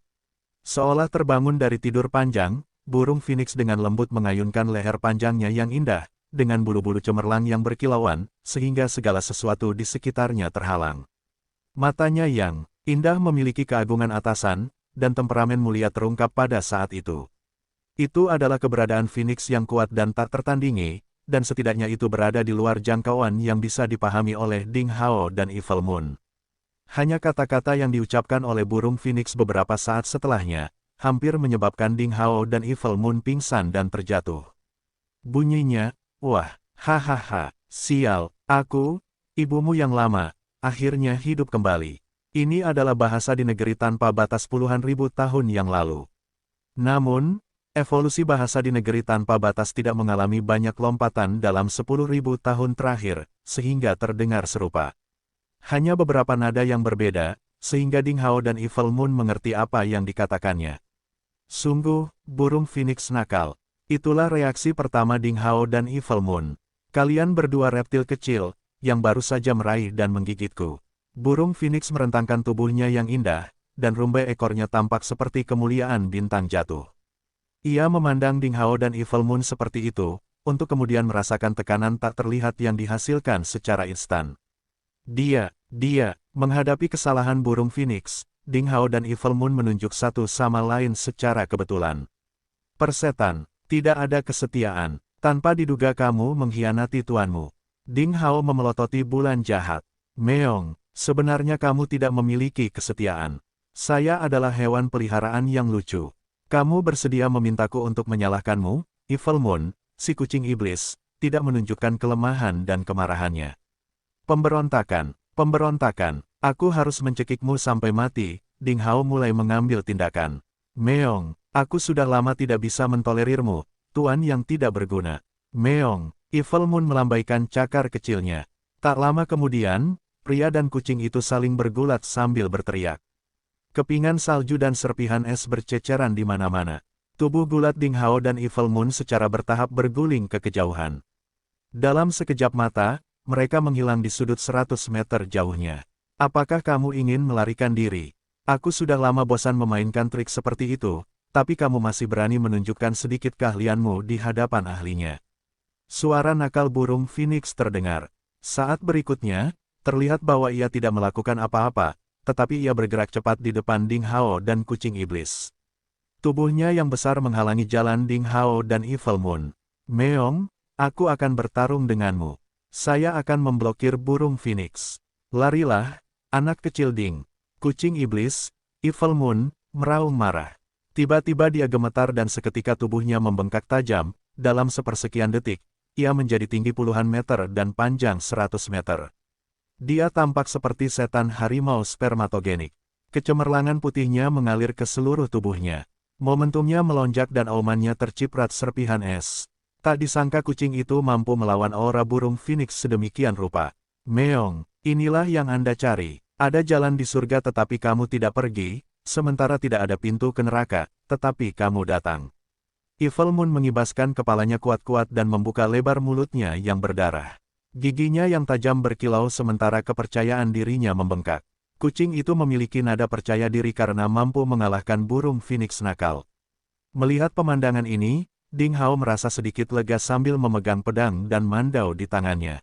Seolah terbangun dari tidur panjang, burung Phoenix dengan lembut mengayunkan leher panjangnya yang indah, dengan bulu-bulu cemerlang yang berkilauan, sehingga segala sesuatu di sekitarnya terhalang. Matanya yang indah memiliki keagungan atasan, dan temperamen mulia terungkap pada saat itu. Itu adalah keberadaan Phoenix yang kuat dan tak tertandingi, dan setidaknya itu berada di luar jangkauan yang bisa dipahami oleh Ding Hao dan Evil Moon. Hanya kata-kata yang diucapkan oleh burung Phoenix beberapa saat setelahnya, hampir menyebabkan Ding Hao dan Evil Moon pingsan dan terjatuh. Bunyinya, wah, hahaha, sial, aku, ibumu yang lama, akhirnya hidup kembali. Ini adalah bahasa di negeri tanpa batas puluhan ribu tahun yang lalu. Namun, evolusi bahasa di negeri tanpa batas tidak mengalami banyak lompatan dalam 10.000 tahun terakhir, sehingga terdengar serupa. Hanya beberapa nada yang berbeda, sehingga Ding Hao dan Evil Moon mengerti apa yang dikatakannya. Sungguh, burung Phoenix nakal. Itulah reaksi pertama Ding Hao dan Evil Moon. Kalian berdua reptil kecil, yang baru saja meraih dan menggigitku. Burung Phoenix merentangkan tubuhnya yang indah, dan rumbai ekornya tampak seperti kemuliaan bintang jatuh. Ia memandang Ding Hao dan Evil Moon seperti itu, untuk kemudian merasakan tekanan tak terlihat yang dihasilkan secara instan. Dia, menghadapi kesalahan burung Phoenix, Ding Hao dan Evil Moon menunjuk satu sama lain secara kebetulan. Persetan, tidak ada kesetiaan, tanpa diduga kamu mengkhianati tuanmu. Ding Hao memelototi bulan jahat. Meong, sebenarnya kamu tidak memiliki kesetiaan. Saya adalah hewan peliharaan yang lucu. Kamu bersedia memintaku untuk menyalahkanmu, Evil Moon, si kucing iblis, tidak menunjukkan kelemahan dan kemarahannya. Pemberontakan, aku harus mencekikmu sampai mati. Ding Hao mulai mengambil tindakan. Meong, aku sudah lama tidak bisa mentolerirmu, tuan yang tidak berguna. Meong, Evil Moon melambaikan cakar kecilnya. Tak lama kemudian, pria dan kucing itu saling bergulat sambil berteriak. Kepingan salju dan serpihan es berceceran di mana-mana. Tubuh gulat Ding Hao dan Evil Moon secara bertahap berguling ke kejauhan. Dalam sekejap mata, mereka menghilang di sudut 100 meter jauhnya. Apakah kamu ingin melarikan diri? Aku sudah lama bosan memainkan trik seperti itu, tapi kamu masih berani menunjukkan sedikit keahlianmu di hadapan ahlinya. Suara nakal burung Phoenix terdengar. Saat berikutnya, terlihat bahwa ia tidak melakukan apa-apa, tetapi ia bergerak cepat di depan Ding Hao dan kucing iblis. Tubuhnya yang besar menghalangi jalan Ding Hao dan Evil Moon. Meong, aku akan bertarung denganmu. Saya akan memblokir burung Phoenix. Larilah, anak kecil Ding. Kucing iblis, Evil Moon, meraung marah. Tiba-tiba dia gemetar dan seketika tubuhnya membengkak tajam. Dalam sepersekian detik, ia menjadi tinggi puluhan meter dan panjang 100 meter. Dia tampak seperti setan harimau spermatogenik. Kecemerlangan putihnya mengalir ke seluruh tubuhnya. Momentumnya melonjak dan aumannya terciprat serpihan es. Tak disangka kucing itu mampu melawan aura burung Phoenix sedemikian rupa. Meong, inilah yang Anda cari. Ada jalan di surga tetapi kamu tidak pergi, sementara tidak ada pintu ke neraka, tetapi kamu datang. Evil Moon mengibaskan kepalanya kuat-kuat dan membuka lebar mulutnya yang berdarah. Giginya yang tajam berkilau sementara kepercayaan dirinya membengkak. Kucing itu memiliki nada percaya diri karena mampu mengalahkan burung Phoenix nakal. Melihat pemandangan ini, Ding Hao merasa sedikit lega sambil memegang pedang dan mandau di tangannya.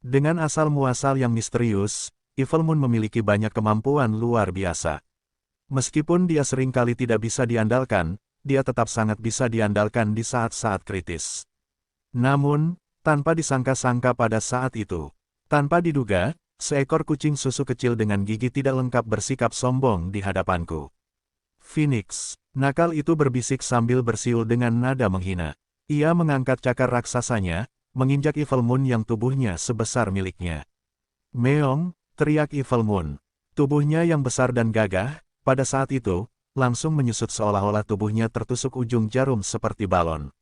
Dengan asal-muasal yang misterius, Evil Moon memiliki banyak kemampuan luar biasa. Meskipun dia seringkali tidak bisa diandalkan, dia tetap sangat bisa diandalkan di saat-saat kritis. Namun, tanpa disangka-sangka pada saat itu, tanpa diduga, seekor kucing susu kecil dengan gigi tidak lengkap bersikap sombong di hadapanku. Phoenix, nakal itu berbisik sambil bersiul dengan nada menghina. Ia mengangkat cakar raksasanya, menginjak Evil Moon yang tubuhnya sebesar miliknya. Meong, teriak Evil Moon. Tubuhnya yang besar dan gagah, pada saat itu, langsung menyusut seolah-olah tubuhnya tertusuk ujung jarum seperti balon.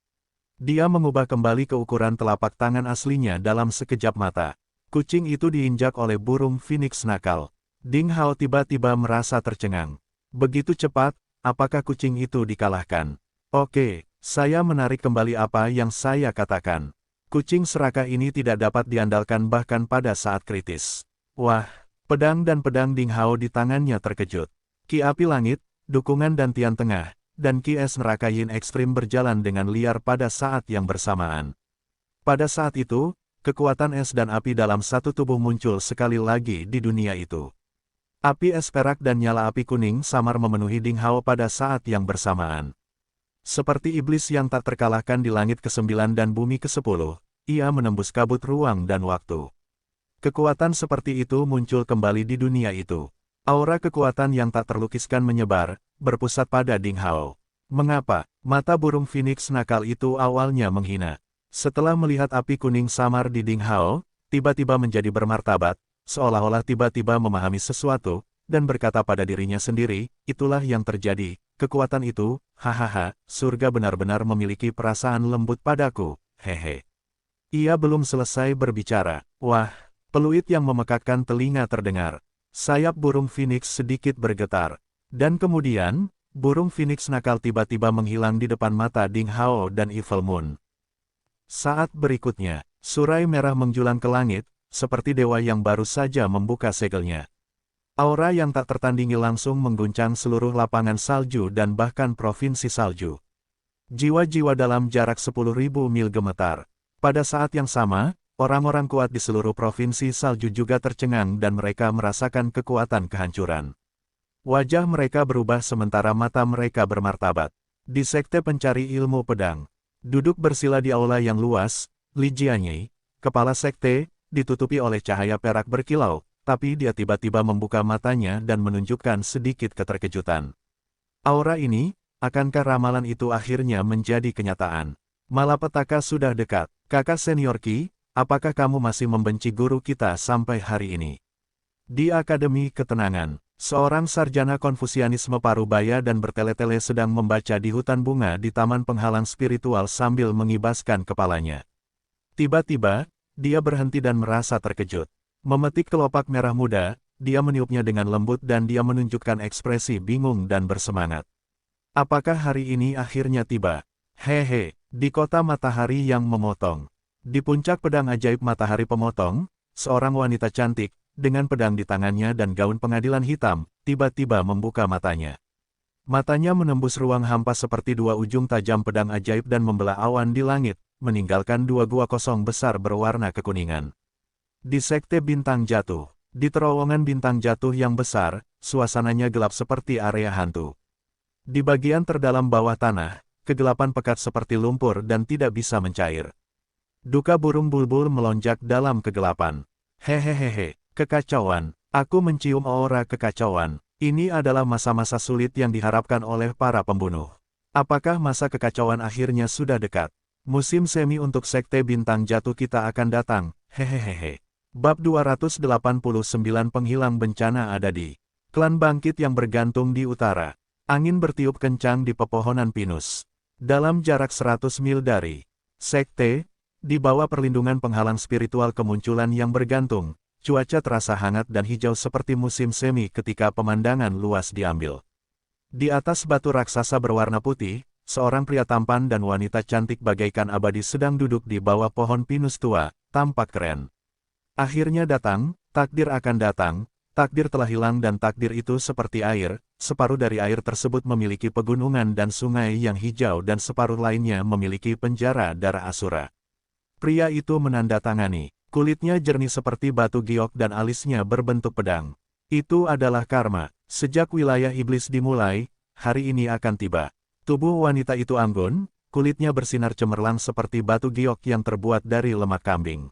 Dia mengubah kembali ke ukuran telapak tangan aslinya dalam sekejap mata. Kucing itu diinjak oleh burung phoenix nakal. Ding Hao tiba-tiba merasa tercengang. Begitu cepat, apakah kucing itu dikalahkan? Oke, saya menarik kembali apa yang saya katakan. Kucing serakah ini tidak dapat diandalkan bahkan pada saat kritis. Wah, pedang dan pedang Ding Hao di tangannya terkejut. Ki api langit, dukungan dan tian tengah, dan Ki es neraka yin ekstrim berjalan dengan liar pada saat yang bersamaan. Pada saat itu, kekuatan es dan api dalam satu tubuh muncul sekali lagi di dunia itu. Api es perak dan nyala api kuning samar memenuhi Ding Hao pada saat yang bersamaan. Seperti iblis yang tak terkalahkan di langit ke-9 dan bumi ke-10, ia menembus kabut ruang dan waktu. Kekuatan seperti itu muncul kembali di dunia itu. Aura kekuatan yang tak terlukiskan menyebar, berpusat pada Ding Hao. Mengapa? Mata burung phoenix nakal itu awalnya menghina. Setelah melihat api kuning samar di Ding Hao, tiba-tiba menjadi bermartabat, seolah-olah tiba-tiba memahami sesuatu, dan berkata pada dirinya sendiri, itulah yang terjadi, kekuatan itu, hahaha, surga benar-benar memiliki perasaan lembut padaku, hehe. Ia belum selesai berbicara, wah, peluit yang memekakkan telinga terdengar. Sayap burung phoenix sedikit bergetar. Dan kemudian, burung phoenix nakal tiba-tiba menghilang di depan mata Ding Hao dan Evil Moon. Saat berikutnya, surai merah menjulang ke langit, seperti dewa yang baru saja membuka segelnya. Aura yang tak tertandingi langsung mengguncang seluruh lapangan salju dan bahkan provinsi salju. Jiwa-jiwa dalam jarak 10.000 mil gemetar. Pada saat yang sama, orang-orang kuat di seluruh provinsi salju juga tercengang dan mereka merasakan kekuatan kehancuran. Wajah mereka berubah sementara mata mereka bermartabat. Di Sekte Pencari Ilmu Pedang, duduk bersila di aula yang luas, Li Jianyi, kepala sekte, ditutupi oleh cahaya perak berkilau, tapi dia tiba-tiba membuka matanya dan menunjukkan sedikit keterkejutan. Aura ini, akankah ramalan itu akhirnya menjadi kenyataan? Malapetaka sudah dekat. Kakak senior Qi, apakah kamu masih membenci guru kita sampai hari ini? Di Akademi Ketenangan, seorang sarjana Konfusianisme Parubaya dan bertele-tele sedang membaca di hutan bunga di taman penghalang spiritual sambil mengibaskan kepalanya. Tiba-tiba, dia berhenti dan merasa terkejut. Memetik kelopak merah muda, dia meniupnya dengan lembut dan dia menunjukkan ekspresi bingung dan bersemangat. Apakah hari ini akhirnya tiba? Hehe, di kota matahari yang memotong. Di puncak pedang ajaib matahari pemotong, seorang wanita cantik, dengan pedang di tangannya dan gaun pengadilan hitam, tiba-tiba membuka matanya. Matanya menembus ruang hampa seperti dua ujung tajam pedang ajaib dan membelah awan di langit, meninggalkan dua gua kosong besar berwarna kekuningan. Di Sekte Bintang Jatuh, di terowongan bintang jatuh yang besar, suasananya gelap seperti area hantu. Di bagian terdalam bawah tanah, kegelapan pekat seperti lumpur dan tidak bisa mencair. Duka burung bulbul melonjak dalam kegelapan. Hehehehe, kekacauan, aku mencium aura kekacauan. Ini adalah masa-masa sulit yang diharapkan oleh para pembunuh. Apakah masa kekacauan akhirnya sudah dekat? Musim semi untuk Sekte Bintang Jatuh kita akan datang, hehehehe. Bab 289 Penghilang Bencana ada di Klan Bangkit yang bergantung di utara. Angin bertiup kencang di pepohonan pinus. Dalam jarak 100 mil dari Sekte, di bawah perlindungan penghalang spiritual kemunculan yang bergantung, cuaca terasa hangat dan hijau seperti musim semi ketika pemandangan luas diambil. Di atas batu raksasa berwarna putih, seorang pria tampan dan wanita cantik bagaikan abadi sedang duduk di bawah pohon pinus tua, tampak keren. Akhirnya datang, takdir akan datang, takdir telah hilang dan takdir itu seperti air, separuh dari air tersebut memiliki pegunungan dan sungai yang hijau dan separuh lainnya memiliki penjara darah asura. Pria itu menandatangani, kulitnya jernih seperti batu giok dan alisnya berbentuk pedang. Itu adalah karma, sejak wilayah iblis dimulai, hari ini akan tiba. Tubuh wanita itu anggun, kulitnya bersinar cemerlang seperti batu giok yang terbuat dari lemak kambing.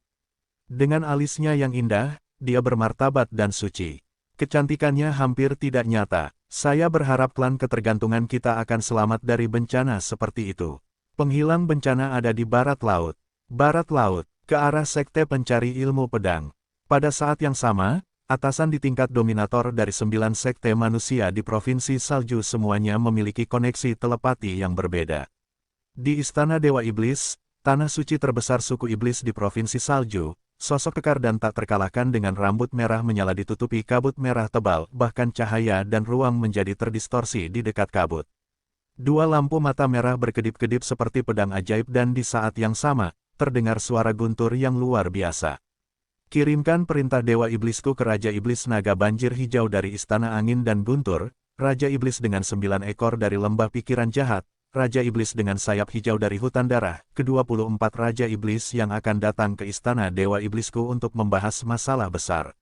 Dengan alisnya yang indah, dia bermartabat dan suci. Kecantikannya hampir tidak nyata. Saya berharap klan ketergantungan kita akan selamat dari bencana seperti itu. Penghilang bencana ada di barat laut. Barat laut, ke arah Sekte Pencari Ilmu Pedang. Pada saat yang sama, atasan di tingkat dominator dari 9 sekte manusia di Provinsi Salju semuanya memiliki koneksi telepati yang berbeda. Di Istana Dewa Iblis, tanah suci terbesar suku iblis di Provinsi Salju, sosok kekar dan tak terkalahkan dengan rambut merah menyala ditutupi kabut merah tebal, bahkan cahaya dan ruang menjadi terdistorsi di dekat kabut. Dua lampu mata merah berkedip-kedip seperti pedang ajaib dan di saat yang sama, terdengar suara guntur yang luar biasa. Kirimkan perintah Dewa Iblisku ke Raja Iblis Naga Banjir Hijau dari Istana Angin dan Guntur, Raja Iblis dengan 9 ekor dari Lembah Pikiran Jahat, Raja Iblis dengan sayap hijau dari Hutan Darah, ke-24 Raja Iblis yang akan datang ke Istana Dewa Iblisku untuk membahas masalah besar.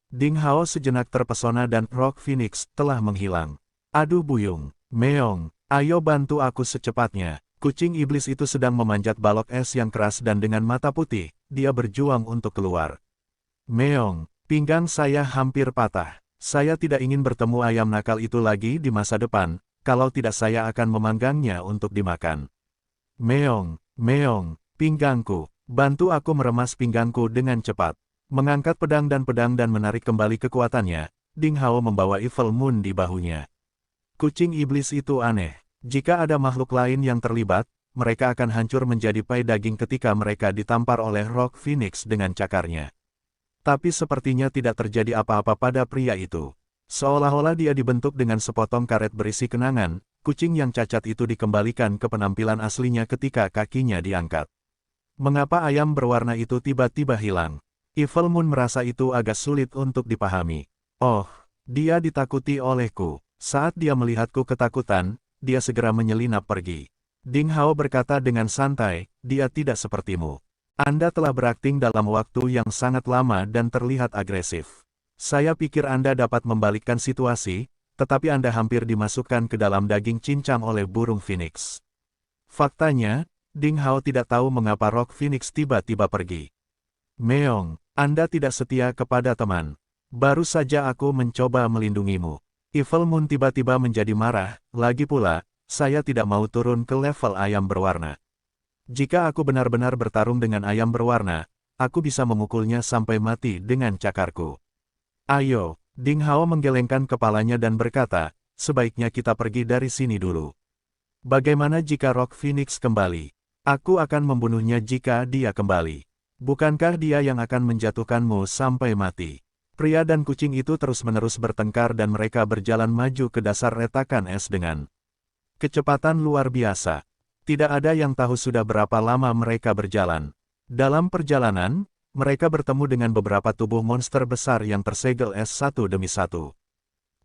Ding Hao sejenak terpesona dan Rock Phoenix telah menghilang. Aduh buyung. Meong, ayo bantu aku secepatnya. Kucing iblis itu sedang memanjat balok es yang keras dan dengan mata putih, dia berjuang untuk keluar. Meong, pinggang saya hampir patah. Saya tidak ingin bertemu ayam nakal itu lagi di masa depan, kalau tidak saya akan memanggangnya untuk dimakan. Meong, meong, pinggangku, bantu aku meremas pinggangku dengan cepat. Mengangkat pedang dan menarik kembali kekuatannya, Ding Hao membawa Evil Moon di bahunya. Kucing iblis itu aneh. Jika ada makhluk lain yang terlibat, mereka akan hancur menjadi pai daging ketika mereka ditampar oleh Rock Phoenix dengan cakarnya. Tapi sepertinya tidak terjadi apa-apa pada pria itu. Seolah-olah dia dibentuk dengan sepotong karet berisi kenangan, kucing yang cacat itu dikembalikan ke penampilan aslinya ketika kakinya diangkat. Mengapa ayam berwarna itu tiba-tiba hilang? Evil Moon merasa itu agak sulit untuk dipahami. Oh, dia ditakuti olehku. Saat dia melihatku ketakutan, dia segera menyelinap pergi. Ding Hao berkata dengan santai, dia tidak sepertimu. Anda telah berakting dalam waktu yang sangat lama dan terlihat agresif. Saya pikir Anda dapat membalikkan situasi, tetapi Anda hampir dimasukkan ke dalam daging cincang oleh burung Phoenix. Faktanya, Ding Hao tidak tahu mengapa Rock Phoenix tiba-tiba pergi. Meong, Anda tidak setia kepada teman. Baru saja aku mencoba melindungimu. Evil Moon tiba-tiba menjadi marah, lagi pula, saya tidak mau turun ke level ayam berwarna. Jika aku benar-benar bertarung dengan ayam berwarna, aku bisa memukulnya sampai mati dengan cakarku. Ayo, Ding Hao menggelengkan kepalanya dan berkata, sebaiknya kita pergi dari sini dulu. Bagaimana jika Rock Phoenix kembali? Aku akan membunuhnya jika dia kembali. Bukankah dia yang akan menjatuhkanmu sampai mati? Pria dan kucing itu terus-menerus bertengkar dan mereka berjalan maju ke dasar retakan es dengan kecepatan luar biasa. Tidak ada yang tahu sudah berapa lama mereka berjalan. Dalam perjalanan, mereka bertemu dengan beberapa tubuh monster besar yang tersegel es satu demi satu.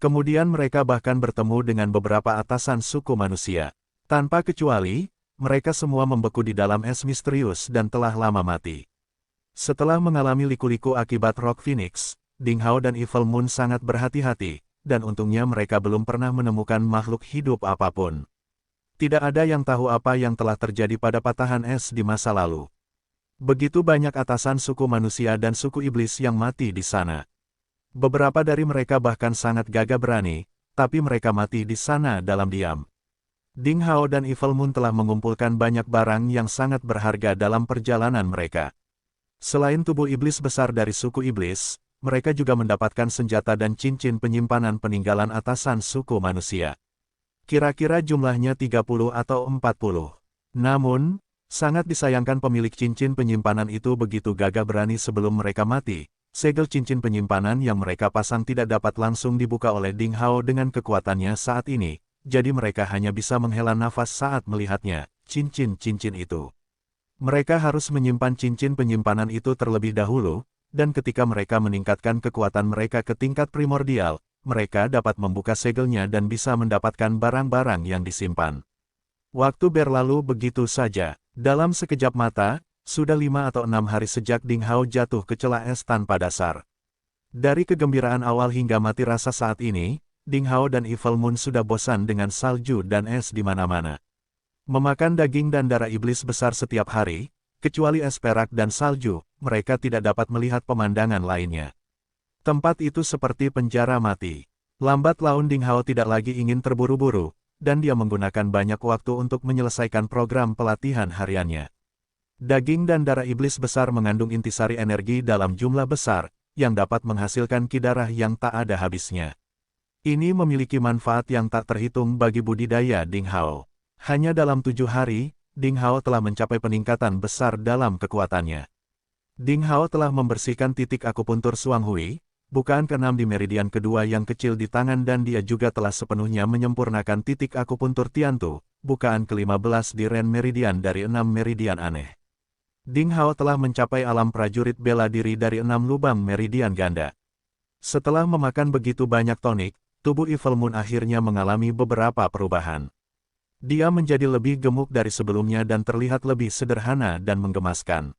Kemudian mereka bahkan bertemu dengan beberapa atasan suku manusia. Tanpa kecuali, mereka semua membeku di dalam es misterius dan telah lama mati. Setelah mengalami liku-liku akibat Rock Phoenix, Ding Hao dan Evil Moon sangat berhati-hati, dan untungnya mereka belum pernah menemukan makhluk hidup apapun. Tidak ada yang tahu apa yang telah terjadi pada patahan es di masa lalu. Begitu banyak atasan suku manusia dan suku iblis yang mati di sana. Beberapa dari mereka bahkan sangat gagah berani, tapi mereka mati di sana dalam diam. Ding Hao dan Evil Moon telah mengumpulkan banyak barang yang sangat berharga dalam perjalanan mereka. Selain tubuh iblis besar dari suku iblis, mereka juga mendapatkan senjata dan cincin penyimpanan peninggalan atasan suku manusia. Kira-kira jumlahnya 30 atau 40. Namun, sangat disayangkan pemilik cincin penyimpanan itu begitu gagah berani sebelum mereka mati. Segel cincin penyimpanan yang mereka pasang tidak dapat langsung dibuka oleh Ding Hao dengan kekuatannya saat ini, jadi mereka hanya bisa menghela nafas saat melihatnya, cincin-cincin itu. Mereka harus menyimpan cincin penyimpanan itu terlebih dahulu, dan ketika mereka meningkatkan kekuatan mereka ke tingkat primordial, mereka dapat membuka segelnya dan bisa mendapatkan barang-barang yang disimpan. Waktu berlalu begitu saja. Dalam sekejap mata, sudah 5 atau 6 hari sejak Ding Hao jatuh ke celah es tanpa dasar. Dari kegembiraan awal hingga mati rasa saat ini, Ding Hao dan Evil Moon sudah bosan dengan salju dan es di mana-mana. Memakan daging dan darah iblis besar setiap hari, kecuali es perak dan salju, mereka tidak dapat melihat pemandangan lainnya. Tempat itu seperti penjara mati. Lambat laun Ding Hao tidak lagi ingin terburu-buru, dan dia menggunakan banyak waktu untuk menyelesaikan program pelatihan hariannya. Daging dan darah iblis besar mengandung intisari energi dalam jumlah besar, yang dapat menghasilkan ki darah yang tak ada habisnya. Ini memiliki manfaat yang tak terhitung bagi budidaya Ding Hao. Hanya dalam 7 hari, Ding Hao telah mencapai peningkatan besar dalam kekuatannya. Ding Hao telah membersihkan titik akupuntur Suang Hui, bukaan ke-6 di meridian kedua yang kecil di tangan, dan dia juga telah sepenuhnya menyempurnakan titik akupuntur Tiantu, bukaan ke-15 di Ren Meridian dari 6 meridian aneh. Ding Hao telah mencapai alam prajurit bela diri dari 6 lubang meridian ganda. Setelah memakan begitu banyak tonik, tubuh Evil Moon akhirnya mengalami beberapa perubahan. Dia menjadi lebih gemuk dari sebelumnya dan terlihat lebih sederhana dan menggemaskan.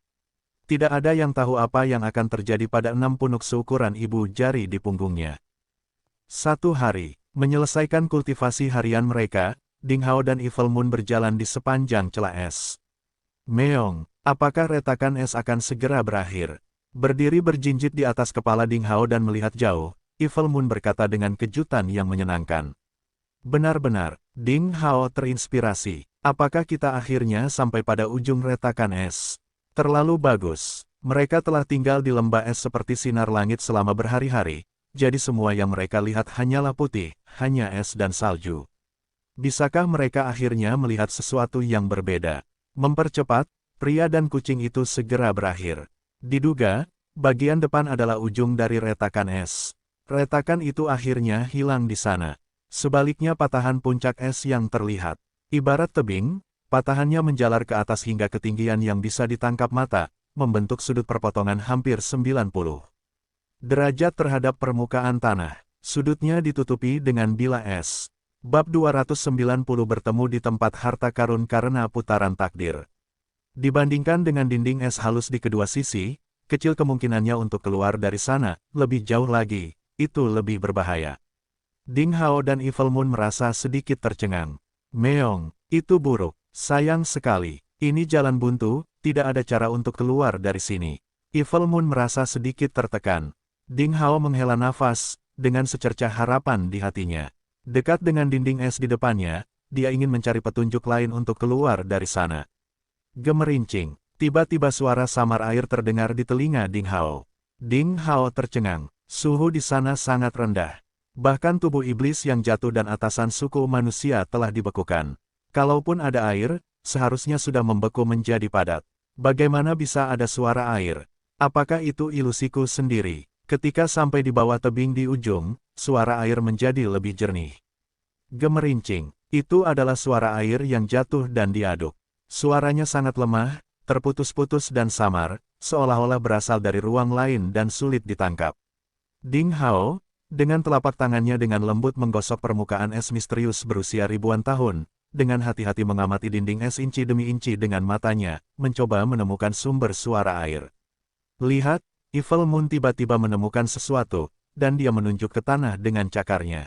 Tidak ada yang tahu apa yang akan terjadi pada 6 punuk seukuran ibu jari di punggungnya. Satu hari, menyelesaikan kultivasi harian mereka, Ding Hao dan Evil Moon berjalan di sepanjang celah es. Meong, apakah retakan es akan segera berakhir? Berdiri berjinjit di atas kepala Ding Hao dan melihat jauh, Evil Moon berkata dengan kejutan yang menyenangkan. Benar-benar, Ding Hao terinspirasi. Apakah kita akhirnya sampai pada ujung retakan es? Terlalu bagus. Mereka telah tinggal di lembah es seperti sinar langit selama berhari-hari, jadi semua yang mereka lihat hanyalah putih, hanya es dan salju. Bisakah mereka akhirnya melihat sesuatu yang berbeda? Mempercepat, pria dan kucing itu segera berakhir. Diduga, bagian depan adalah ujung dari retakan es. Retakan itu akhirnya hilang di sana. Sebaliknya patahan puncak es yang terlihat. Ibarat tebing, patahannya menjalar ke atas hingga ketinggian yang bisa ditangkap mata, membentuk sudut perpotongan hampir 90 derajat terhadap permukaan tanah. Sudutnya ditutupi dengan bila es. Bab 290 bertemu di tempat harta karun karena putaran takdir. Dibandingkan dengan dinding es halus di kedua sisi, kecil kemungkinannya untuk keluar dari sana, lebih jauh lagi, itu lebih berbahaya. Ding Hao dan Evil Moon merasa sedikit tercengang. Meong, itu buruk, sayang sekali, ini jalan buntu, tidak ada cara untuk keluar dari sini. Evil Moon merasa sedikit tertekan. Ding Hao menghela nafas, dengan secercah harapan di hatinya. Dekat dengan dinding es di depannya, dia ingin mencari petunjuk lain untuk keluar dari sana. Gemerincing, tiba-tiba suara samar air terdengar di telinga Ding Hao. Ding Hao tercengang, suhu di sana sangat rendah. Bahkan tubuh iblis yang jatuh dan atasan suku manusia telah dibekukan. Kalaupun ada air, seharusnya sudah membeku menjadi padat. Bagaimana bisa ada suara air? Apakah itu ilusiku sendiri? Ketika sampai di bawah tebing di ujung, suara air menjadi lebih jernih. Gemerincing, itu adalah suara air yang jatuh dan diaduk. Suaranya sangat lemah, terputus-putus dan samar, seolah-olah berasal dari ruang lain dan sulit ditangkap. Ding Hao, dengan telapak tangannya dengan lembut menggosok permukaan es misterius berusia ribuan tahun, dengan hati-hati mengamati dinding es inci demi inci dengan matanya, mencoba menemukan sumber suara air. Lihat, Evil Moon tiba-tiba menemukan sesuatu, dan dia menunjuk ke tanah dengan cakarnya.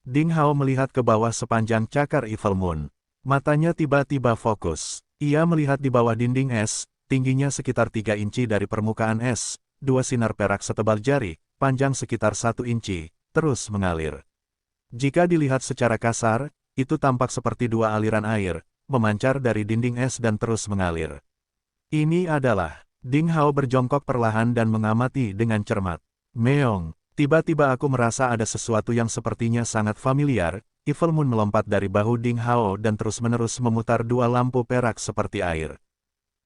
Ding Hao melihat ke bawah sepanjang cakar Evil Moon. Matanya tiba-tiba fokus. Ia melihat di bawah dinding es, tingginya sekitar 3 inci dari permukaan es, 2 sinar perak setebal jari, panjang sekitar 1 inci, terus mengalir. Jika dilihat secara kasar, itu tampak seperti 2 aliran air, memancar dari dinding es dan terus mengalir. Ini adalah... Ding Hao berjongkok perlahan dan mengamati dengan cermat. Meong, tiba-tiba aku merasa ada sesuatu yang sepertinya sangat familiar. Evil Moon melompat dari bahu Ding Hao dan terus-menerus memutar 2 lampu perak seperti air.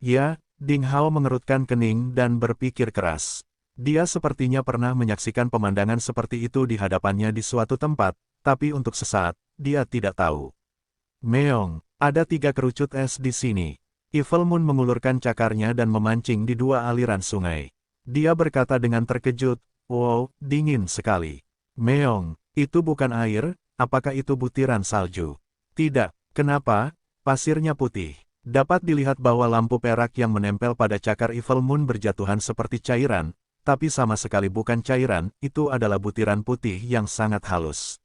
Ya, Ding Hao mengerutkan kening dan berpikir keras. Dia sepertinya pernah menyaksikan pemandangan seperti itu di hadapannya di suatu tempat, tapi untuk sesaat, dia tidak tahu. Meong, ada 3 kerucut es di sini. Evil Moon mengulurkan cakarnya dan memancing di 2 aliran sungai. Dia berkata dengan terkejut, "Wow, dingin sekali." Meong, itu bukan air, apakah itu butiran salju? Tidak, kenapa? Pasirnya putih. Dapat dilihat bahwa lampu perak yang menempel pada cakar Evil Moon berjatuhan seperti cairan, tapi sama sekali bukan cairan, itu adalah butiran putih yang sangat halus.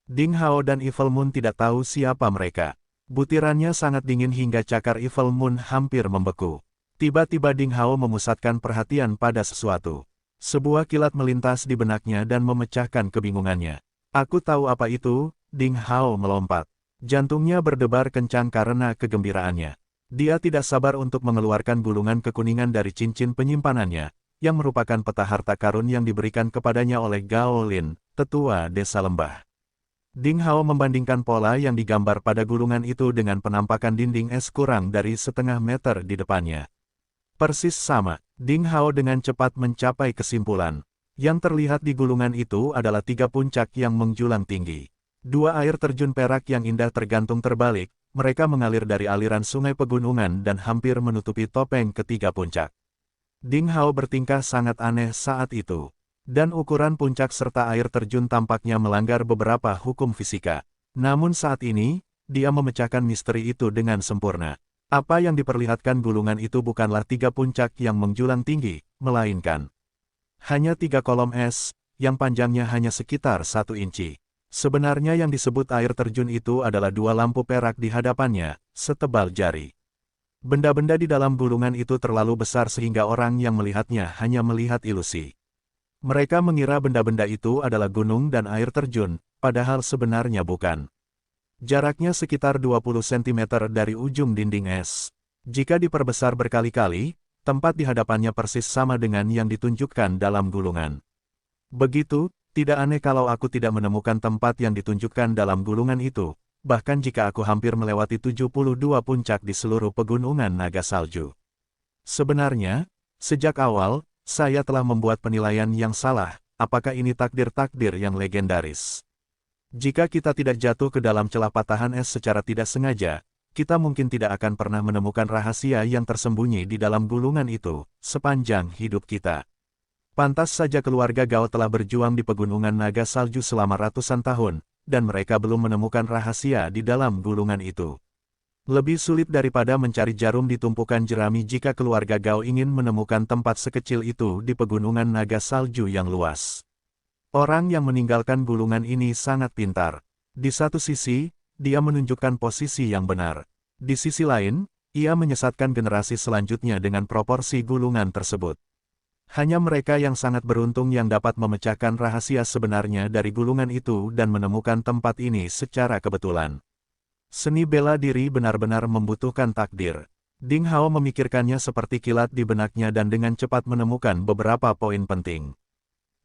Ding Hao dan Evil Moon tidak tahu siapa mereka. Butirannya sangat dingin hingga cakar Evil Moon hampir membeku. Tiba-tiba Ding Hao memusatkan perhatian pada sesuatu. Sebuah kilat melintas di benaknya dan memecahkan kebingungannya. Aku tahu apa itu, Ding Hao melompat. Jantungnya berdebar kencang karena kegembiraannya. Dia tidak sabar untuk mengeluarkan gulungan kekuningan dari cincin penyimpanannya, yang merupakan peta harta karun yang diberikan kepadanya oleh Gao Lin, tetua desa lembah. Ding Hao membandingkan pola yang digambar pada gulungan itu dengan penampakan dinding es kurang dari setengah meter di depannya. Persis sama, Ding Hao dengan cepat mencapai kesimpulan. Yang terlihat di gulungan itu adalah 3 puncak yang menjulang tinggi. 2 air terjun perak yang indah tergantung terbalik, mereka mengalir dari aliran sungai pegunungan dan hampir menutupi topeng ketiga puncak. Ding Hao bertingkah sangat aneh saat itu. Dan ukuran puncak serta air terjun tampaknya melanggar beberapa hukum fisika. Namun saat ini, dia memecahkan misteri itu dengan sempurna. Apa yang diperlihatkan gulungan itu bukanlah 3 puncak yang menjulang tinggi, melainkan hanya 3 kolom es, yang panjangnya hanya sekitar 1 inci. Sebenarnya yang disebut air terjun itu adalah 2 lampu perak di hadapannya, setebal jari. Benda-benda di dalam gulungan itu terlalu besar sehingga orang yang melihatnya hanya melihat ilusi. Mereka mengira benda-benda itu adalah gunung dan air terjun, padahal sebenarnya bukan. Jaraknya sekitar 20 cm dari ujung dinding es. Jika diperbesar berkali-kali, tempat di hadapannya persis sama dengan yang ditunjukkan dalam gulungan. Begitu, tidak aneh kalau aku tidak menemukan tempat yang ditunjukkan dalam gulungan itu, bahkan jika aku hampir melewati 72 puncak di seluruh pegunungan naga salju. Sebenarnya, sejak awal, saya telah membuat penilaian yang salah, apakah ini takdir-takdir yang legendaris. Jika kita tidak jatuh ke dalam celah patahan es secara tidak sengaja, kita mungkin tidak akan pernah menemukan rahasia yang tersembunyi di dalam gulungan itu, sepanjang hidup kita. Pantas saja keluarga Gao telah berjuang di pegunungan naga salju selama ratusan tahun, dan mereka belum menemukan rahasia di dalam gulungan itu. Lebih sulit daripada mencari jarum di tumpukan jerami jika keluarga Gao ingin menemukan tempat sekecil itu di pegunungan naga salju yang luas. Orang yang meninggalkan gulungan ini sangat pintar. Di satu sisi, dia menunjukkan posisi yang benar. Di sisi lain, ia menyesatkan generasi selanjutnya dengan proporsi gulungan tersebut. Hanya mereka yang sangat beruntung yang dapat memecahkan rahasia sebenarnya dari gulungan itu dan menemukan tempat ini secara kebetulan. Seni bela diri benar-benar membutuhkan takdir. Ding Hao memikirkannya seperti kilat di benaknya dan dengan cepat menemukan beberapa poin penting.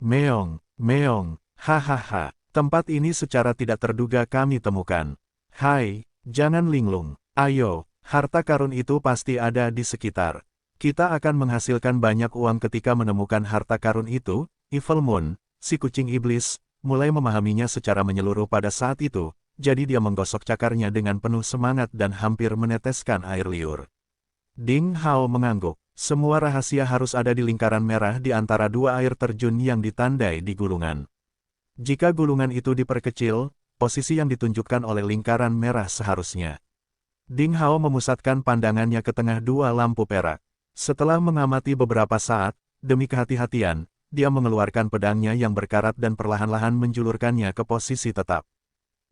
Meong, meong, hahaha, tempat ini secara tidak terduga kami temukan. Hai, jangan linglung, ayo, harta karun itu pasti ada di sekitar. Kita akan menghasilkan banyak uang ketika menemukan harta karun itu. Evil Moon, si kucing iblis, mulai memahaminya secara menyeluruh pada saat itu. Jadi dia menggosok cakarnya dengan penuh semangat dan hampir meneteskan air liur. Ding Hao mengangguk. Semua rahasia harus ada di lingkaran merah di antara 2 air terjun yang ditandai di gulungan. Jika gulungan itu diperkecil, posisi yang ditunjukkan oleh lingkaran merah seharusnya. Ding Hao memusatkan pandangannya ke tengah 2 lampu perak. Setelah mengamati beberapa saat, demi kehati-hatian, dia mengeluarkan pedangnya yang berkarat dan perlahan-lahan menjulurkannya ke posisi tetap.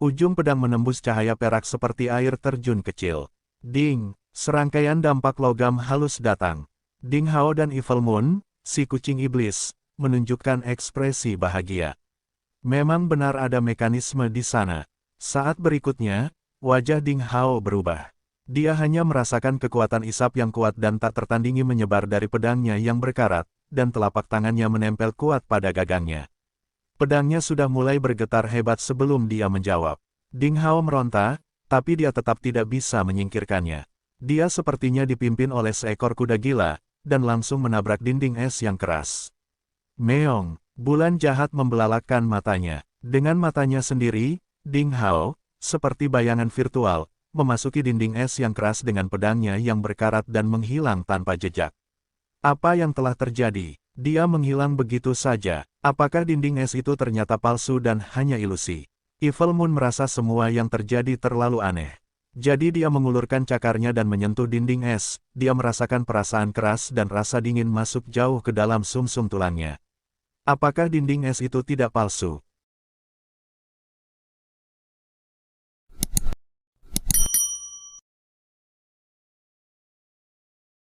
Ujung pedang menembus cahaya perak seperti air terjun kecil. Ding, serangkaian dampak logam halus datang. Ding Hao dan Evil Moon, si kucing iblis, menunjukkan ekspresi bahagia. Memang benar ada mekanisme di sana. Saat berikutnya, wajah Ding Hao berubah. Dia hanya merasakan kekuatan isap yang kuat dan tak tertandingi menyebar dari pedangnya yang berkarat, dan telapak tangannya menempel kuat pada gagangnya. Pedangnya sudah mulai bergetar hebat sebelum dia menjawab. Ding Hao meronta, tapi dia tetap tidak bisa menyingkirkannya. Dia sepertinya dipimpin oleh seekor kuda gila, dan langsung menabrak dinding es yang keras. Meong, bulan jahat membelalakkan matanya. Dengan matanya sendiri, Ding Hao, seperti bayangan virtual, memasuki dinding es yang keras dengan pedangnya yang berkarat dan menghilang tanpa jejak. Apa yang telah terjadi? Dia menghilang begitu saja. Apakah dinding es itu ternyata palsu dan hanya ilusi? Evil Moon merasa semua yang terjadi terlalu aneh. Jadi dia mengulurkan cakarnya dan menyentuh dinding es. Dia merasakan perasaan keras dan rasa dingin masuk jauh ke dalam sumsum tulangnya. Apakah dinding es itu tidak palsu?